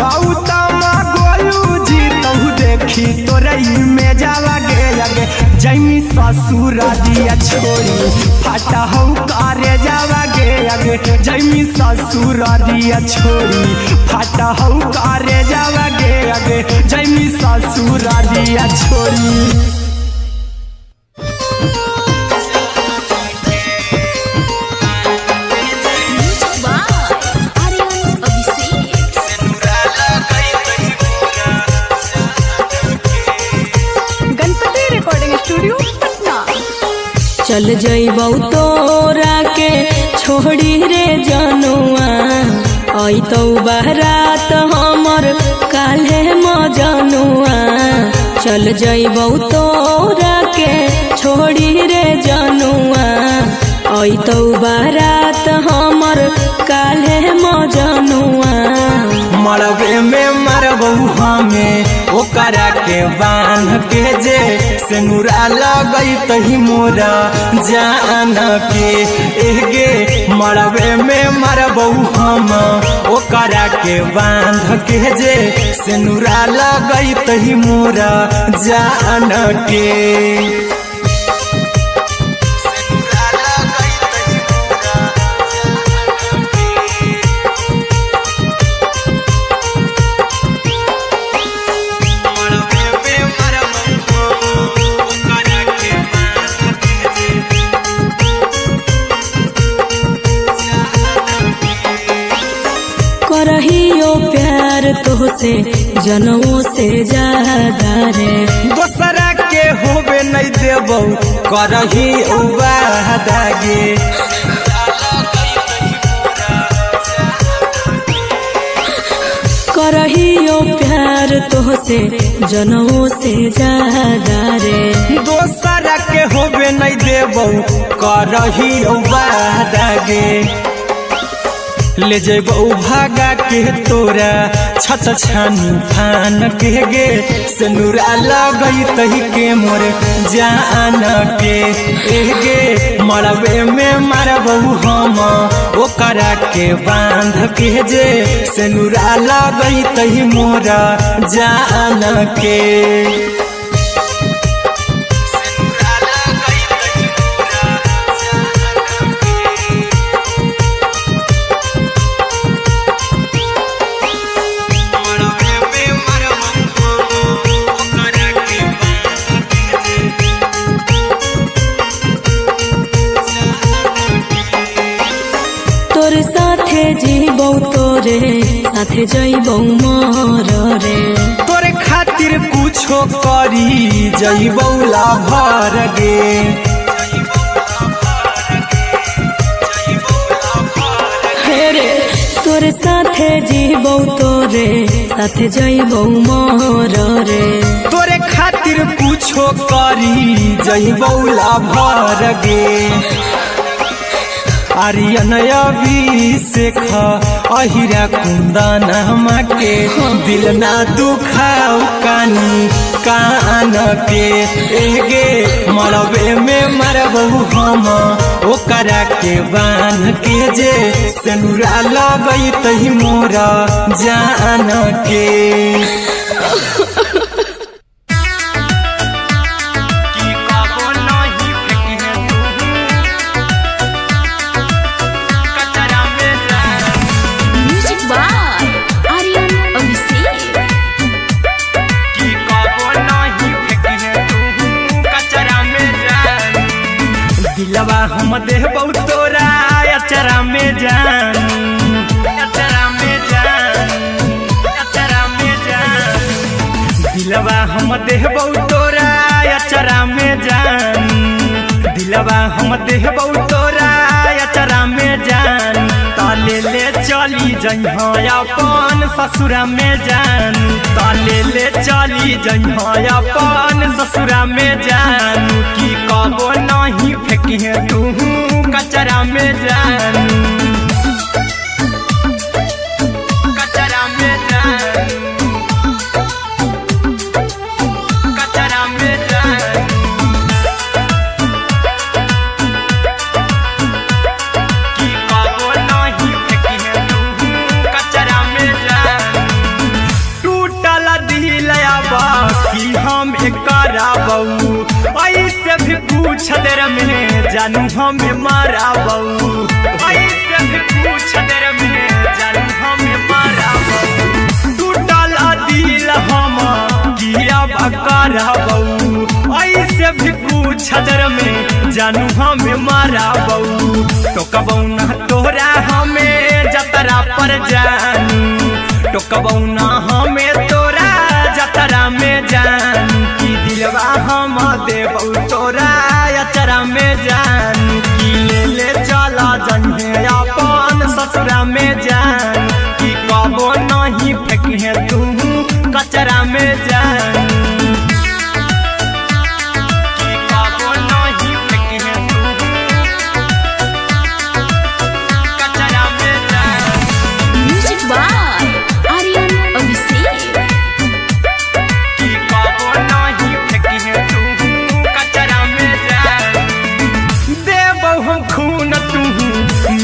गौतम गोलू जी तौ देखी तोरई में जावागे आगे जैमी ससुरारिया छोड़ी फटा हौ करे जावागे आगे जैमी ससुरारिया छोड़ी फटा हौ करे जावागे आगे जैमी ससुरारिया छोड़ी चल जइबौ तोरा के छोड़ी रे जनुआ अइतौ बारात हमर काल्हे मजनुआ चल जइबौ तोरा के छोड़ी रे जनुआ अइतौ बारात हमर काल्हे मजनुआ मरबे में मरबौ हमें ओकरा के बांध के जे सेनुरा लगैतहि मोरा जान के एगे मरबे में मरबौ हम ओकरा के बांध के जे सेनुरा लगैतहि मोरा जान के करहियो प्यार तोहसे जनमों से ज्यादा रे दोसरा के होबे नहीं देबौ करही वादागे करहियो प्यार तोहसे जनमों से ज्यादा रे दोसरा के होबे नहीं देबौ करही वादागे ले जेबौ भागा के तोरा छत छानी फान के गे सेनुरा लगैतहि के मोर जान के एगे मरबे में मरबौ हम ओकरा के बांध के जे सेनुरा लगैतहि मोरा जान के तोरे साथे जीबौ तोरे साथे जइबौ मोर रे तोरे खातिर कुछो करी जइबौ लाभर गे रे तोरे साथे जीबौ तोरे साथे जइबौ मोर रे तोरे खातिर कुछो करी जइबौ लाभर गे आर्यन अभिषेक अहिरा कुंदन के दिल ना दुखाओ कानी कान के एगे मरबे में मरबू हम ओकरा के बान के जे सेनुरा लगई तही मोरा जान के दिलवा हम देबौ तोरा अचरा में जान अचरा में जान अचरा में जान दिलवा हम देबौ तोरा अचरा में जान दिलवा हम देबौ तोरा अचरा में जान ताले ले चली जइहा अपन ससुरा में जान ताले ले चली जइहा अपन ससुरा में जान की कबो नहीं फेंकी तू कचरा में जान कचरा में जान कचरा में जान की कबो नहीं फेंकी तू कचरा में जान टूटल दिल बाकी हम कराबू ऐसे भी पूछ देर में जानू हमें माराबू ऐसे भी पूछ देर में जानू हमें माराबू टूटल दिल हम किया कराबू ऐसे भी पूछ देर में जानू हमें माराबू तो कबौ ना तोरा हमें जतरा पर जानू तो कबौ ना हमें तोरा जतरा में जान की दिलवा हम देबौ तोरा अचरा में जान की ले चला जन्हे अपन ससुरा में जान की कबो नहीं फेंकी तू कचरा में जान की कबो नहीं फेंकी तू कचरा में जान म्यूजिक बाय आर्यन अभिषेक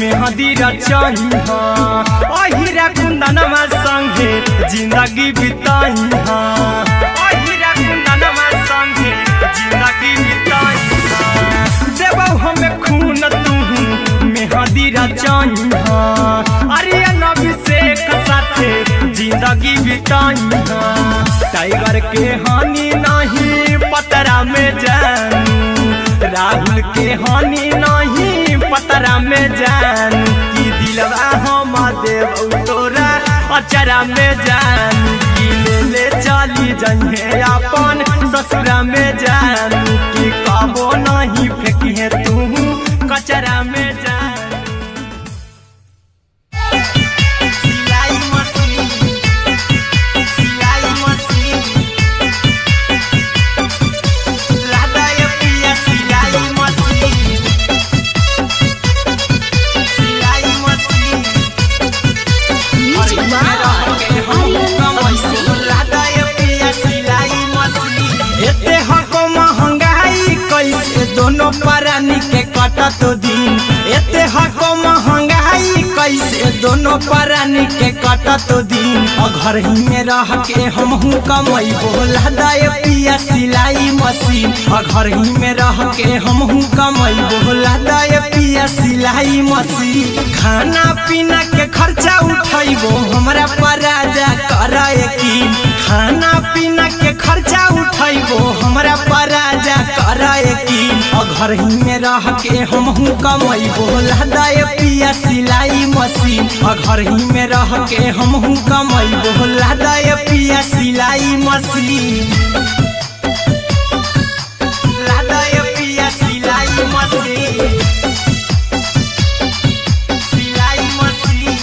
मेहदी रचही अहिरा कुंदनमा संगे जिंदगी बिताई अहिरा कुंदनमा संगे जिंदगी बिताई देबौ हमें खून तू मेहदी रचही आर्यन अभिषेक साथे जिंदगी बिताई टाइगर के हानि नहीं पतरा में जानू राहुल के हानि नहीं पतरा में जान की दिलवा हम देबौ तोरा अचरा में जान की ले चली जइहे अपन ससुरा में जान की कबो नहीं फेंकी तू कचरा में जान दोनों परानी के कटत दिन एते हको महंगाई कैसे दोनों परानी के कटत दिन घर ही में रह के हमहू कमाई बोला दाए पिया सिलाई मशीन घर ही में रह के हमहू कमाई बोला दाए पिया सिलाई मशीन खाना पीना के खर्चा उठाइबो हमरा पराजा कराए की खाना पीना के खर्चा उठाइबो हमरा पराजा कराए की घर ही में रह के हमहू कमाई बोला दाए पिया सिलाई मशीन घर ही में रह के हमहू कमाई बोला दाए पिया सिलाई मशीन लादाए पिया सिलाई मशीन सिलाई मशीन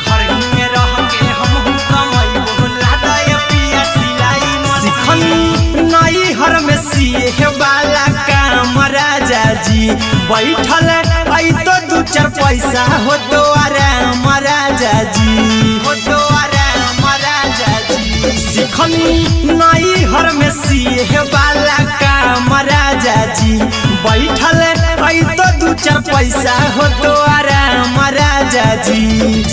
घर ही में रह के हमहू कमाई बोला दाए पिया सिलाई मशीन नई हर में सिए वाला काम राजा जी बैठल आई तो दू चार पैसा हो तो आराम राजा जी हो तो आराम राजा जी सिखनी नई हर में सीहे वाला काम राजा जी बैठल आई तो दू चार पैसा हो तो आराम राजा जी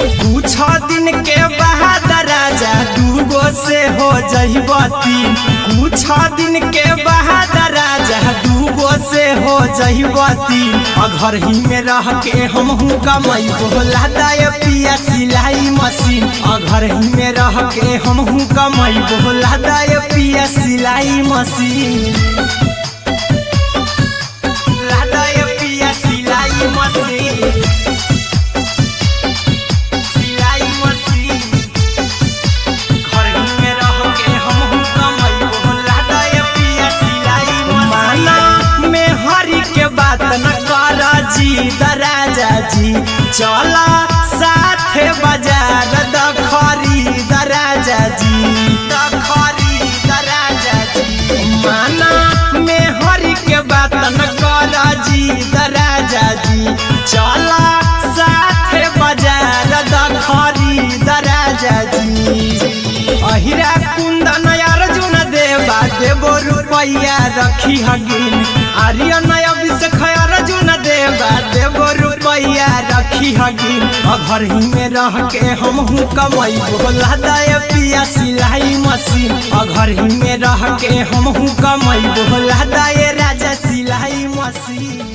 कुछ दिन के बाद राजा दूगो से हो जहिबती कुछ दिन के बाद राजा दूगो से हो जहिबती घर ही में रह के हम कमाई बोला दाय पिया सिलाई मशीन घर ही में रह के हम कमाई बोला दाय पिया सिलाई मशीन लादाय पिया सिलाई मशीन राजा जी चला साथे बाजार द खरीद राजा जी द खरीद राजा जी माना में हरी के बात न कर जी राजा जी चला साथे बाजार द खरीद राजा जी अहिरा कुंदन अर्जुन देवा देवो रुपया रखी हगिन आर्यन अभिषेक अर्जुन देवा देवो रुपया रखी हगिन घर ही में रह के हम कमाई बोला दाय पिया सिलाई मशीन घर ही में रह के हम कमाई बोला दाय राजा सिलाई मशीन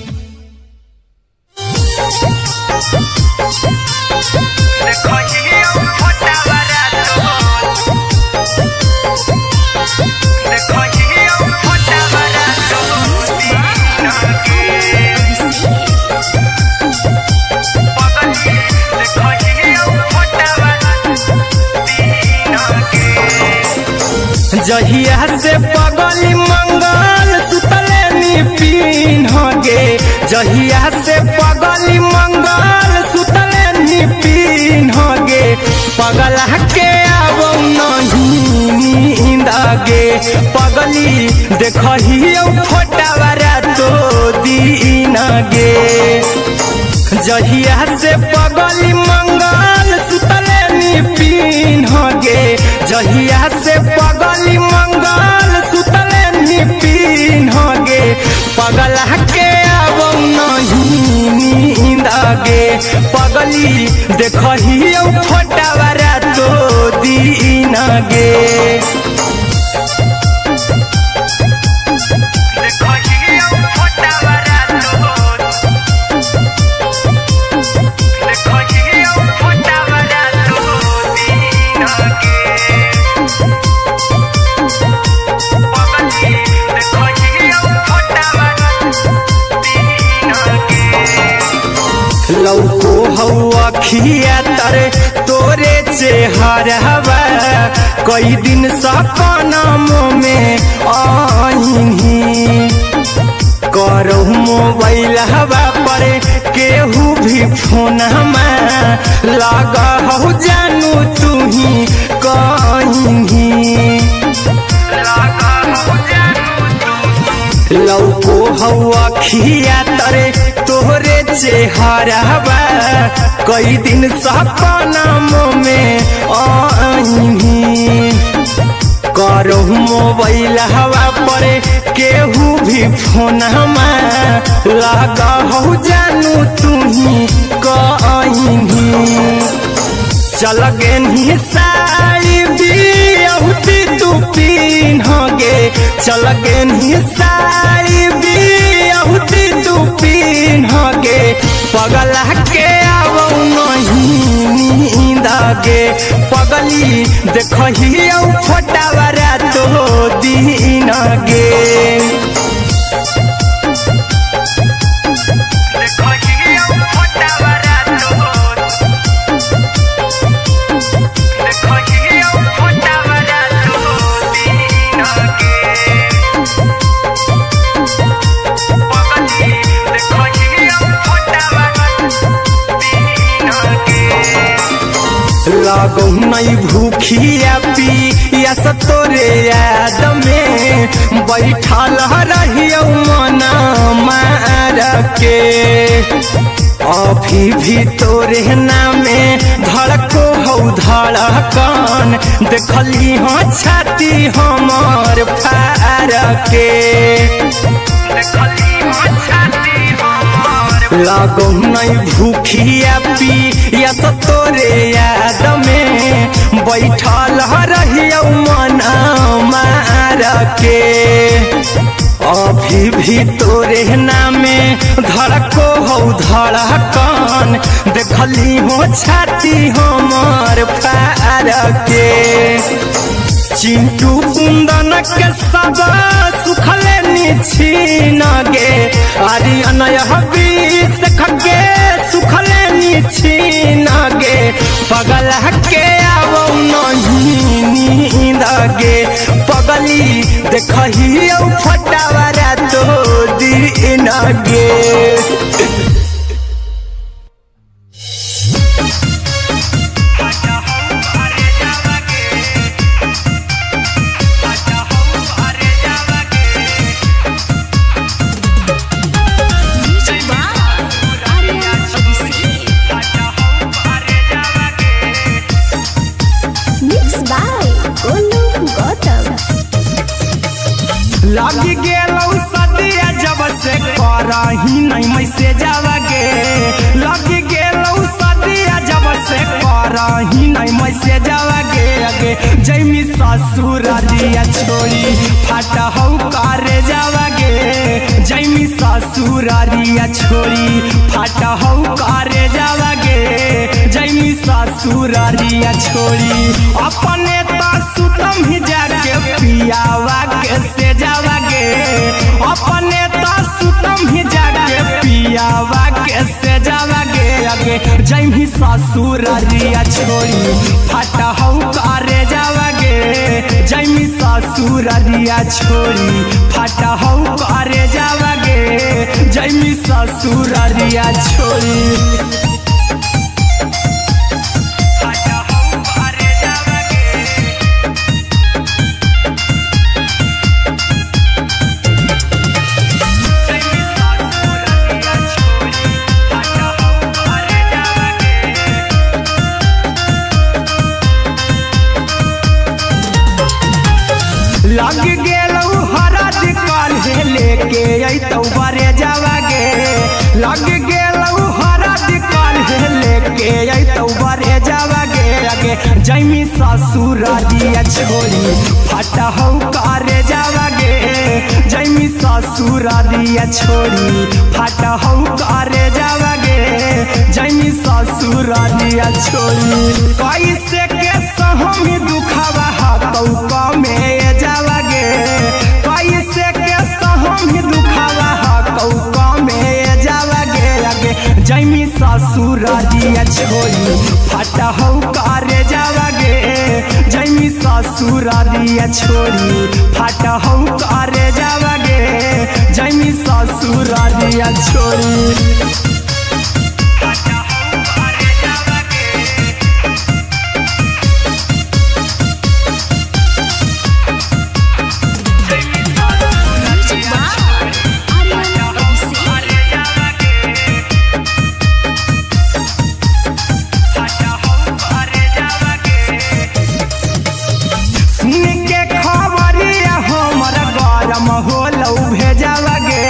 जहिया से पगली मंगल सुतले निपिन गे जहिया से पगली मंगल सुतले निपिन गे पगला के आवो नहीं नींद गे पगली देखही फोटावारा तो दीन गे जहिया से पगली मंगल सुतले निपिन गे जहिया से पगली मंगल सुतले निपिन गे पगला के आवो नहीं नींद गे पगली देखही फोटावारा तो दीन गे लौको हवा खिया तरे तोरे चेहरवा कई दिन सपनों में आईनी करो मोबाइल हवा पर केहू भी फोन लगा हो जानू तू ही कहीं लौको हवा खिया तरे तोहरे चेहरवा कई दिन सपनों में आईनी करो मोबाइल हवा पर केहू भी फोन लगा हो जानू तू ही कहीं चल गे साड़ी बिहुती तू पीन गे चल गे साड़ी बिहुती तू पीन गे पगला के आवो नहीं नींद गे पगली देखही फोटावारा तो दीन गे लगो नहीं भूखिया पिया तोरे याद में बैठल रहियो मना के अभी भी तोरे नामे धड़को हौ धड़कन देखली हो छाती हमर फार के लागो नहीं भूखिया पिया तो तोरे याद में बैठल रहियो मन मार के अभी भी तोरे नामे धड़को हौ धड़कन देखली हो छाती हमर फार के चिंटू कुंदन के सब सुखले निछीन गे आर्यन हबीस खगे सुखले निछीन गे पगल के आवो नहीं नींद गे पगली देखही फटावरा तो दिन गे लगी गेलौ सदिया जब से करही नहीं मैसेजवा गे लगी गेलौ सदिया जब से करही नहीं मैसेजवा गे अगे जैमी ससुरारिया छोड़ी फाटा हौ करे जावा गे जैमी ससुरारिया छोड़ी फाटा हौ करे जावा गे जैमी ससुरारिया छोड़ी अपने सुतम ही जाके पियावा के से जावा गे अपने सुतम ही जाके पियावा के से जावा गे अगे जैमी ससुरारिया छोड़ी फाटा हौ करे जावा गे जैमी ससुरारिया छोड़ी फाटा हौ करे जावा गे जैमी ससुरारिया छोड़ी लग गेलौ हरद काल्हे लेके अइतौ बरे जावा गे लग गेलौ हरद काल्हे लेके अइतौ बरे जावा गे अगे जैमी ससुरारिया छोड़ी फाटा हौ करे जावा गे जैमी ससुरारिया छोड़ी फाटा हौ करे जावा गे जैमी ससुरारिया छोड़ी कैसे के सहमी दुखावा हाथौ कमे जावा गे कैसे के सहमी दुखावा हाथौ कमे जावा गे अगे जैमी ससुरारिया छोड़ी फाटा हौ करे जावा गे जैमी ससुरारिया छोड़ी फाटा हौ करे जावा गे जैमी ससुरारिया छोड़ी होलौ भेजावा गे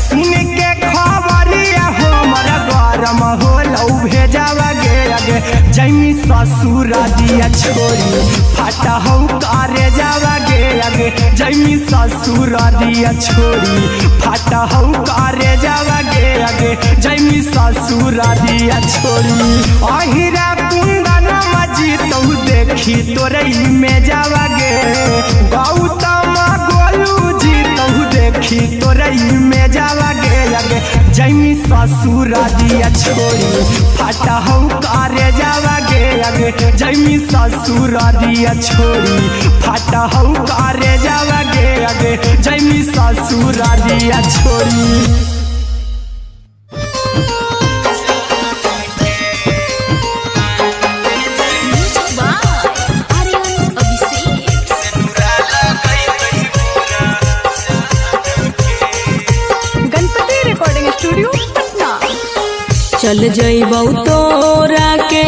सुन के खबरिया हमरा गरम होलौ भेजावा गे अगे जैमी ससुरारिया छोड़ी फाटा हौ करे जावा गे अगे जैमी ससुरारिया छोड़ी फाटा हौ करे जावा गे अगे जैमी ससुरारिया छोड़ी अहिरा कुंदन मजी तौ देखी तोरे में जावा गे गौतम गोलू देखी तोरे में जावा गे अगे जैमी ससुरारिया छोड़ी फाटा हौ करे जावा गे अगे जैमी ससुरारिया छोड़ी फाटा हौ करे जावा गे अगे जैमी ससुरारिया छोड़ी स्टूडियो चल जइबौ तोरा के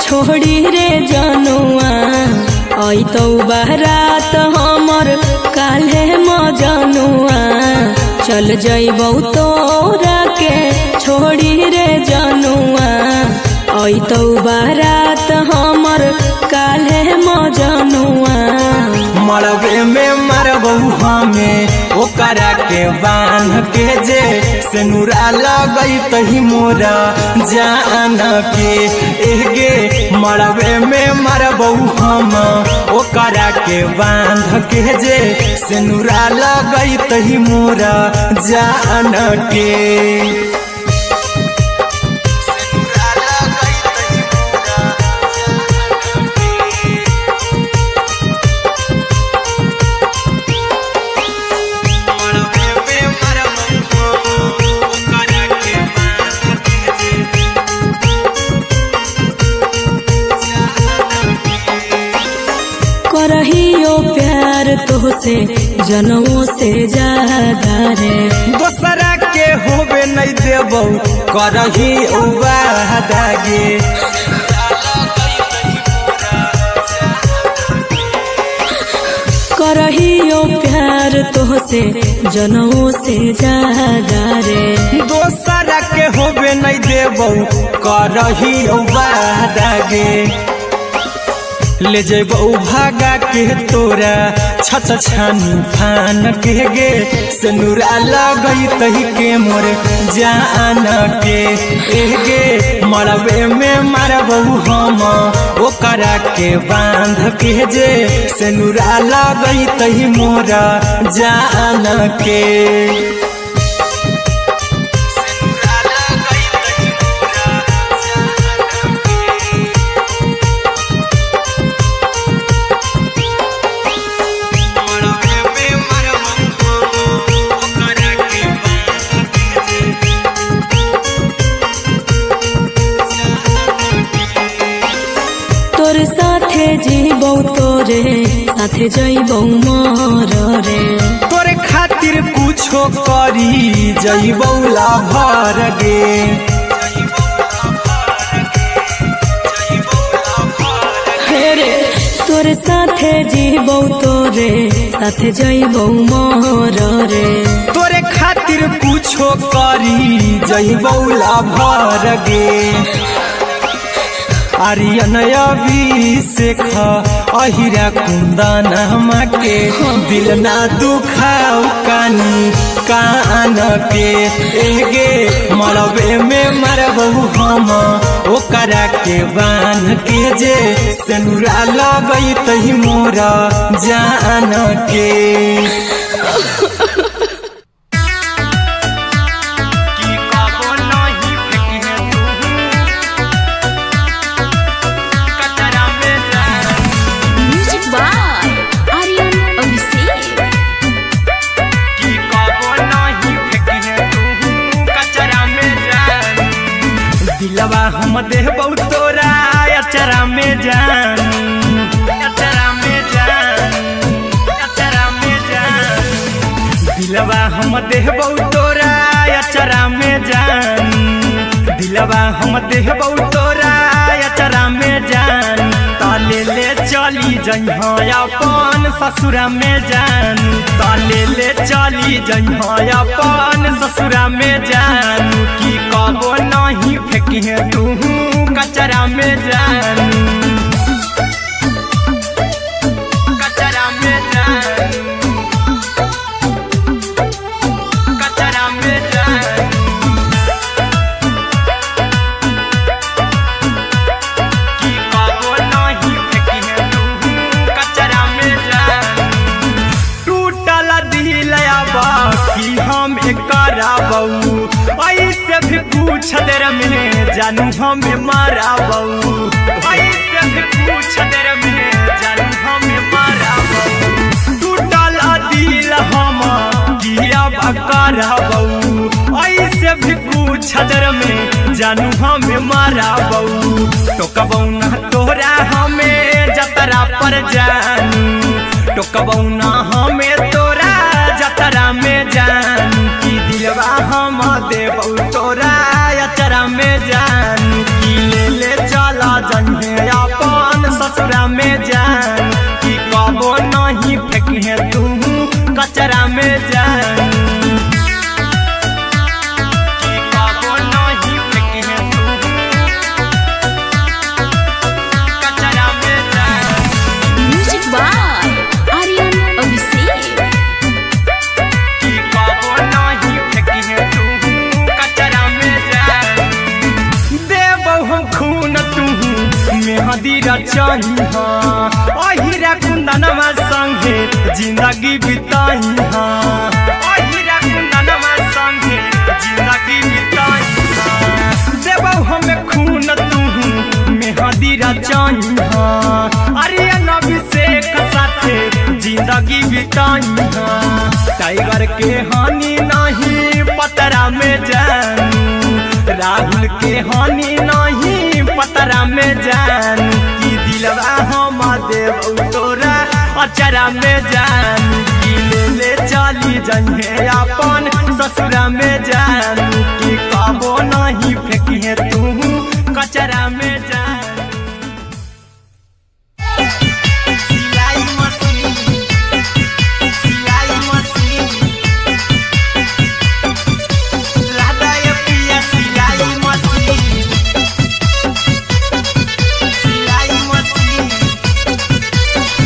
छोड़ी रे जनुआ अइतौ बारात हमर काल्हे मजनुआ चल जइबौ तोरा के छोड़ी रे जनुआ अइतौ बारात हमर काल्हे मजनुआ मरबे में मरबौ हमें ओकरा के बांध के जे सेनुरा लगई तही मोरा जान के एगे मरबे में मरबौ हम ओकरा के बांध के जे सेनुरा लगई तही मोरा जान के करहियो प्यार तोहसे जनमों से ज्यादा रे दोसरा के होबे नहीं देबौ करही वादा गे करहियो प्यार तोहसे जनमों से ज्यादा रे दोसरा के होबे नहीं देबौ करही वादा गे ले जेबौ भागा के तोरा छत छानी फान के गे सेनुरा लगई तही के मोर जान के एगे मरबे में मरबौ हम ओकरा के बांध के जे सेनुरा लगई तही मोरा जान के तोरे साथे जीबौ तोरे साथे जइबौ मर रे तोरे खातिर कुछो करी जइबौ लाभर गे रे तोरे साथे जीबौ तोरे साथे जइबौ मर रे तोरे खातिर कुछो करी जइबौ लाभर गे आर्यन अभिषेक अहिरा कुंदन के दिल ना दुखाऊ कानी कान के एगे मरबे में मरबौ हम ओकरा के बांध के जे सेनुरा लगई तही मोरा जान के दिलवा हम देबौ तोरा अचरा में जान अचरा में जान अचरा में जान दिलवा हम देबौ तोरा अचरा में जान दिलवा हम देबौ तोरा अचरा में जान ताले ले चली जइहा अपन ससुरा में जान ताले ले चली जइहा अपन ससुरा में जान की कबो नहीं फेंकी तू कचरा में जान कचरा में जान कचरा में जान की कबो नहीं फेंकी तू कचरा में जान टूटल दिल बाकी हम कराबौ ऐसे भी पूछ देर में जानू हमें माराबौ ऐसे भी पूछ देर में जानू हमें माराबौ टूटल दिल हम किया कराबौ ऐसे भी पूछ देर में जानू हमें माराबौ टोकबौ ना तोरा हमें जतरा पर जानू टोकबौ ना हमें तोरा जतरा में जानू की दिलवा हम देबौ तोरा अचरा में जान की ले चला जन्हे अपन ससुरा में जान की कबो नहीं फेंके तू कचरा में जान की कबो नहीं फेंके तू कचरा में जान। Music by Aryan Abhishek. की कबो नहीं फेंके तू कचरा में जान देबो हम खून तू मेहदी रचाई अहिरा कुंदनमा संगे जिंदगी बिताई अहिरा कुंदनमा संगे जिंदगी बिताई देबो हमें खून तू मेहदी रचाई आर्यन अभिषेक साथे जिंदगी बिताई टाइगर के हानि नहीं पतरा में जानू राहुल के हानि नहीं पतरा में जान की दिलवा हम देव तोरा अचरा में जान की ले चली जन्हे अपन ससुरा में जान की कबो नहीं फेंकिए तू कचरा में जान। सिलाई मशीन सिलाई मशीन लादा ये पिया सिलाई मशीन सिलाई machine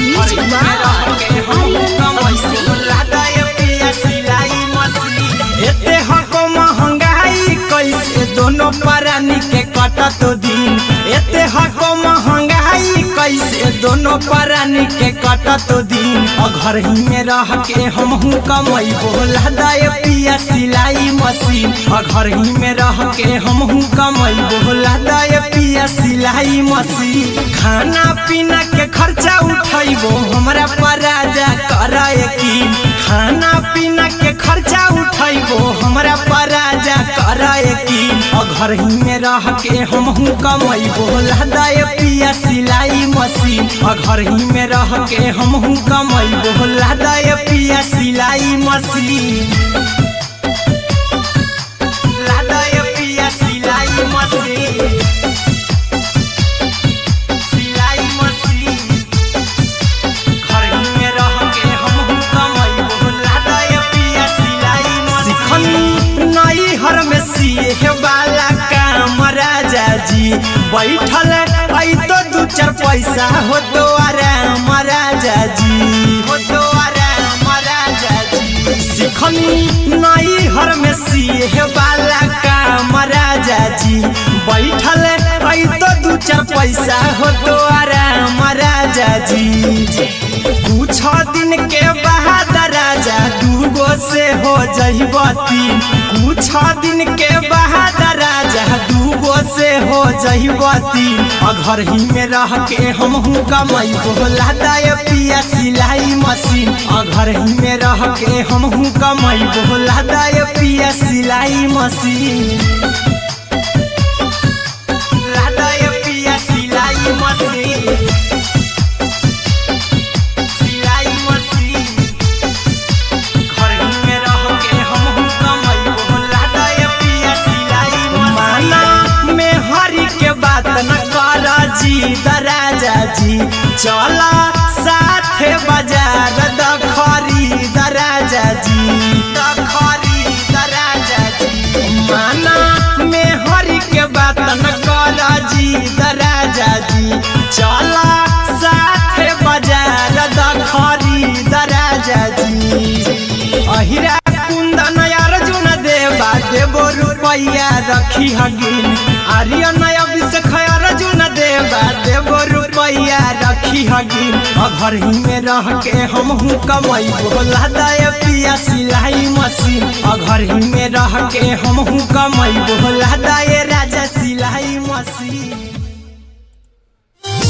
music by Aryan Abhishek. लादा ये पिया सिलाई मशीन एते हको महंगाई कैसे दोनों परानी के कटत दिन एते हको महंगाई कैसे दोनों परानी के कटत दिन घर ही में रह के हमहू कमैबो लादा ये पिया सिलाई मशीन घर ही में रह के हमहू कमैबो लादा ये पिया सिलाई मशीन खाना पीना के खर्चा उठैबो हमरा पराजा करा यकीन खाना पीना के खर्चा उठैबो हमरा पराजा करा यकीन घर ही में रह के हमहू कमैबो लादा ये पिया सिलाई मशीन घर ही में रह के हमहू कमैबो लादा ये पिया सिलाई मशीन लादा ये पिया सिलाई मशीन सिलाई मशीन घर ही में रह के हमहू कमैबो लादा ये पिया सिलाई मशीन नई हर में सिए वाला काम राजा जी बैठल आई तो दू चार पैसा हो तो आराम राजा जी हो तो आराम राजा जी सिखनी नई हर में सिए वाला काम राजा जी बैठल आई तो दू चार पैसा हो तो आराम राजा जी कुछ दिन के बाद राजा दूगो से हो जइबो तीन कुछ दिन के बाद राजा दूगो से हो जइबो तीन घर ही में रह के हमहू कमैबो लादा ये पिया सिलाई मशीन घर ही में रह के हमहू कमैबो लादा ये पिया सिलाई मशीन लादा ये पिया सिलाई मशीन सिलाई मशीन घर ही में रह के हमहू कमैबो लादा ये पिया सिलाई मशीन माना में हरी के बात न कर जी दराजा जी चला साथे बाजार दखरी दराजा जी दखरी दराजा जी माना में हरी के बात न कर जी दराजा जी चला साथे बाजार दखरी दराजा जी अहिरा कुंदन अर्जुन देवा देबो रुपैया रखी हगिन आर्यन अभिषेक अर्जुन देवा देबो रुपैया रखी हगिन घर ही में रह के हमहू कमैबो लादा ये पिया सिलाई मशीन घर ही में रह के हमहू कमैबो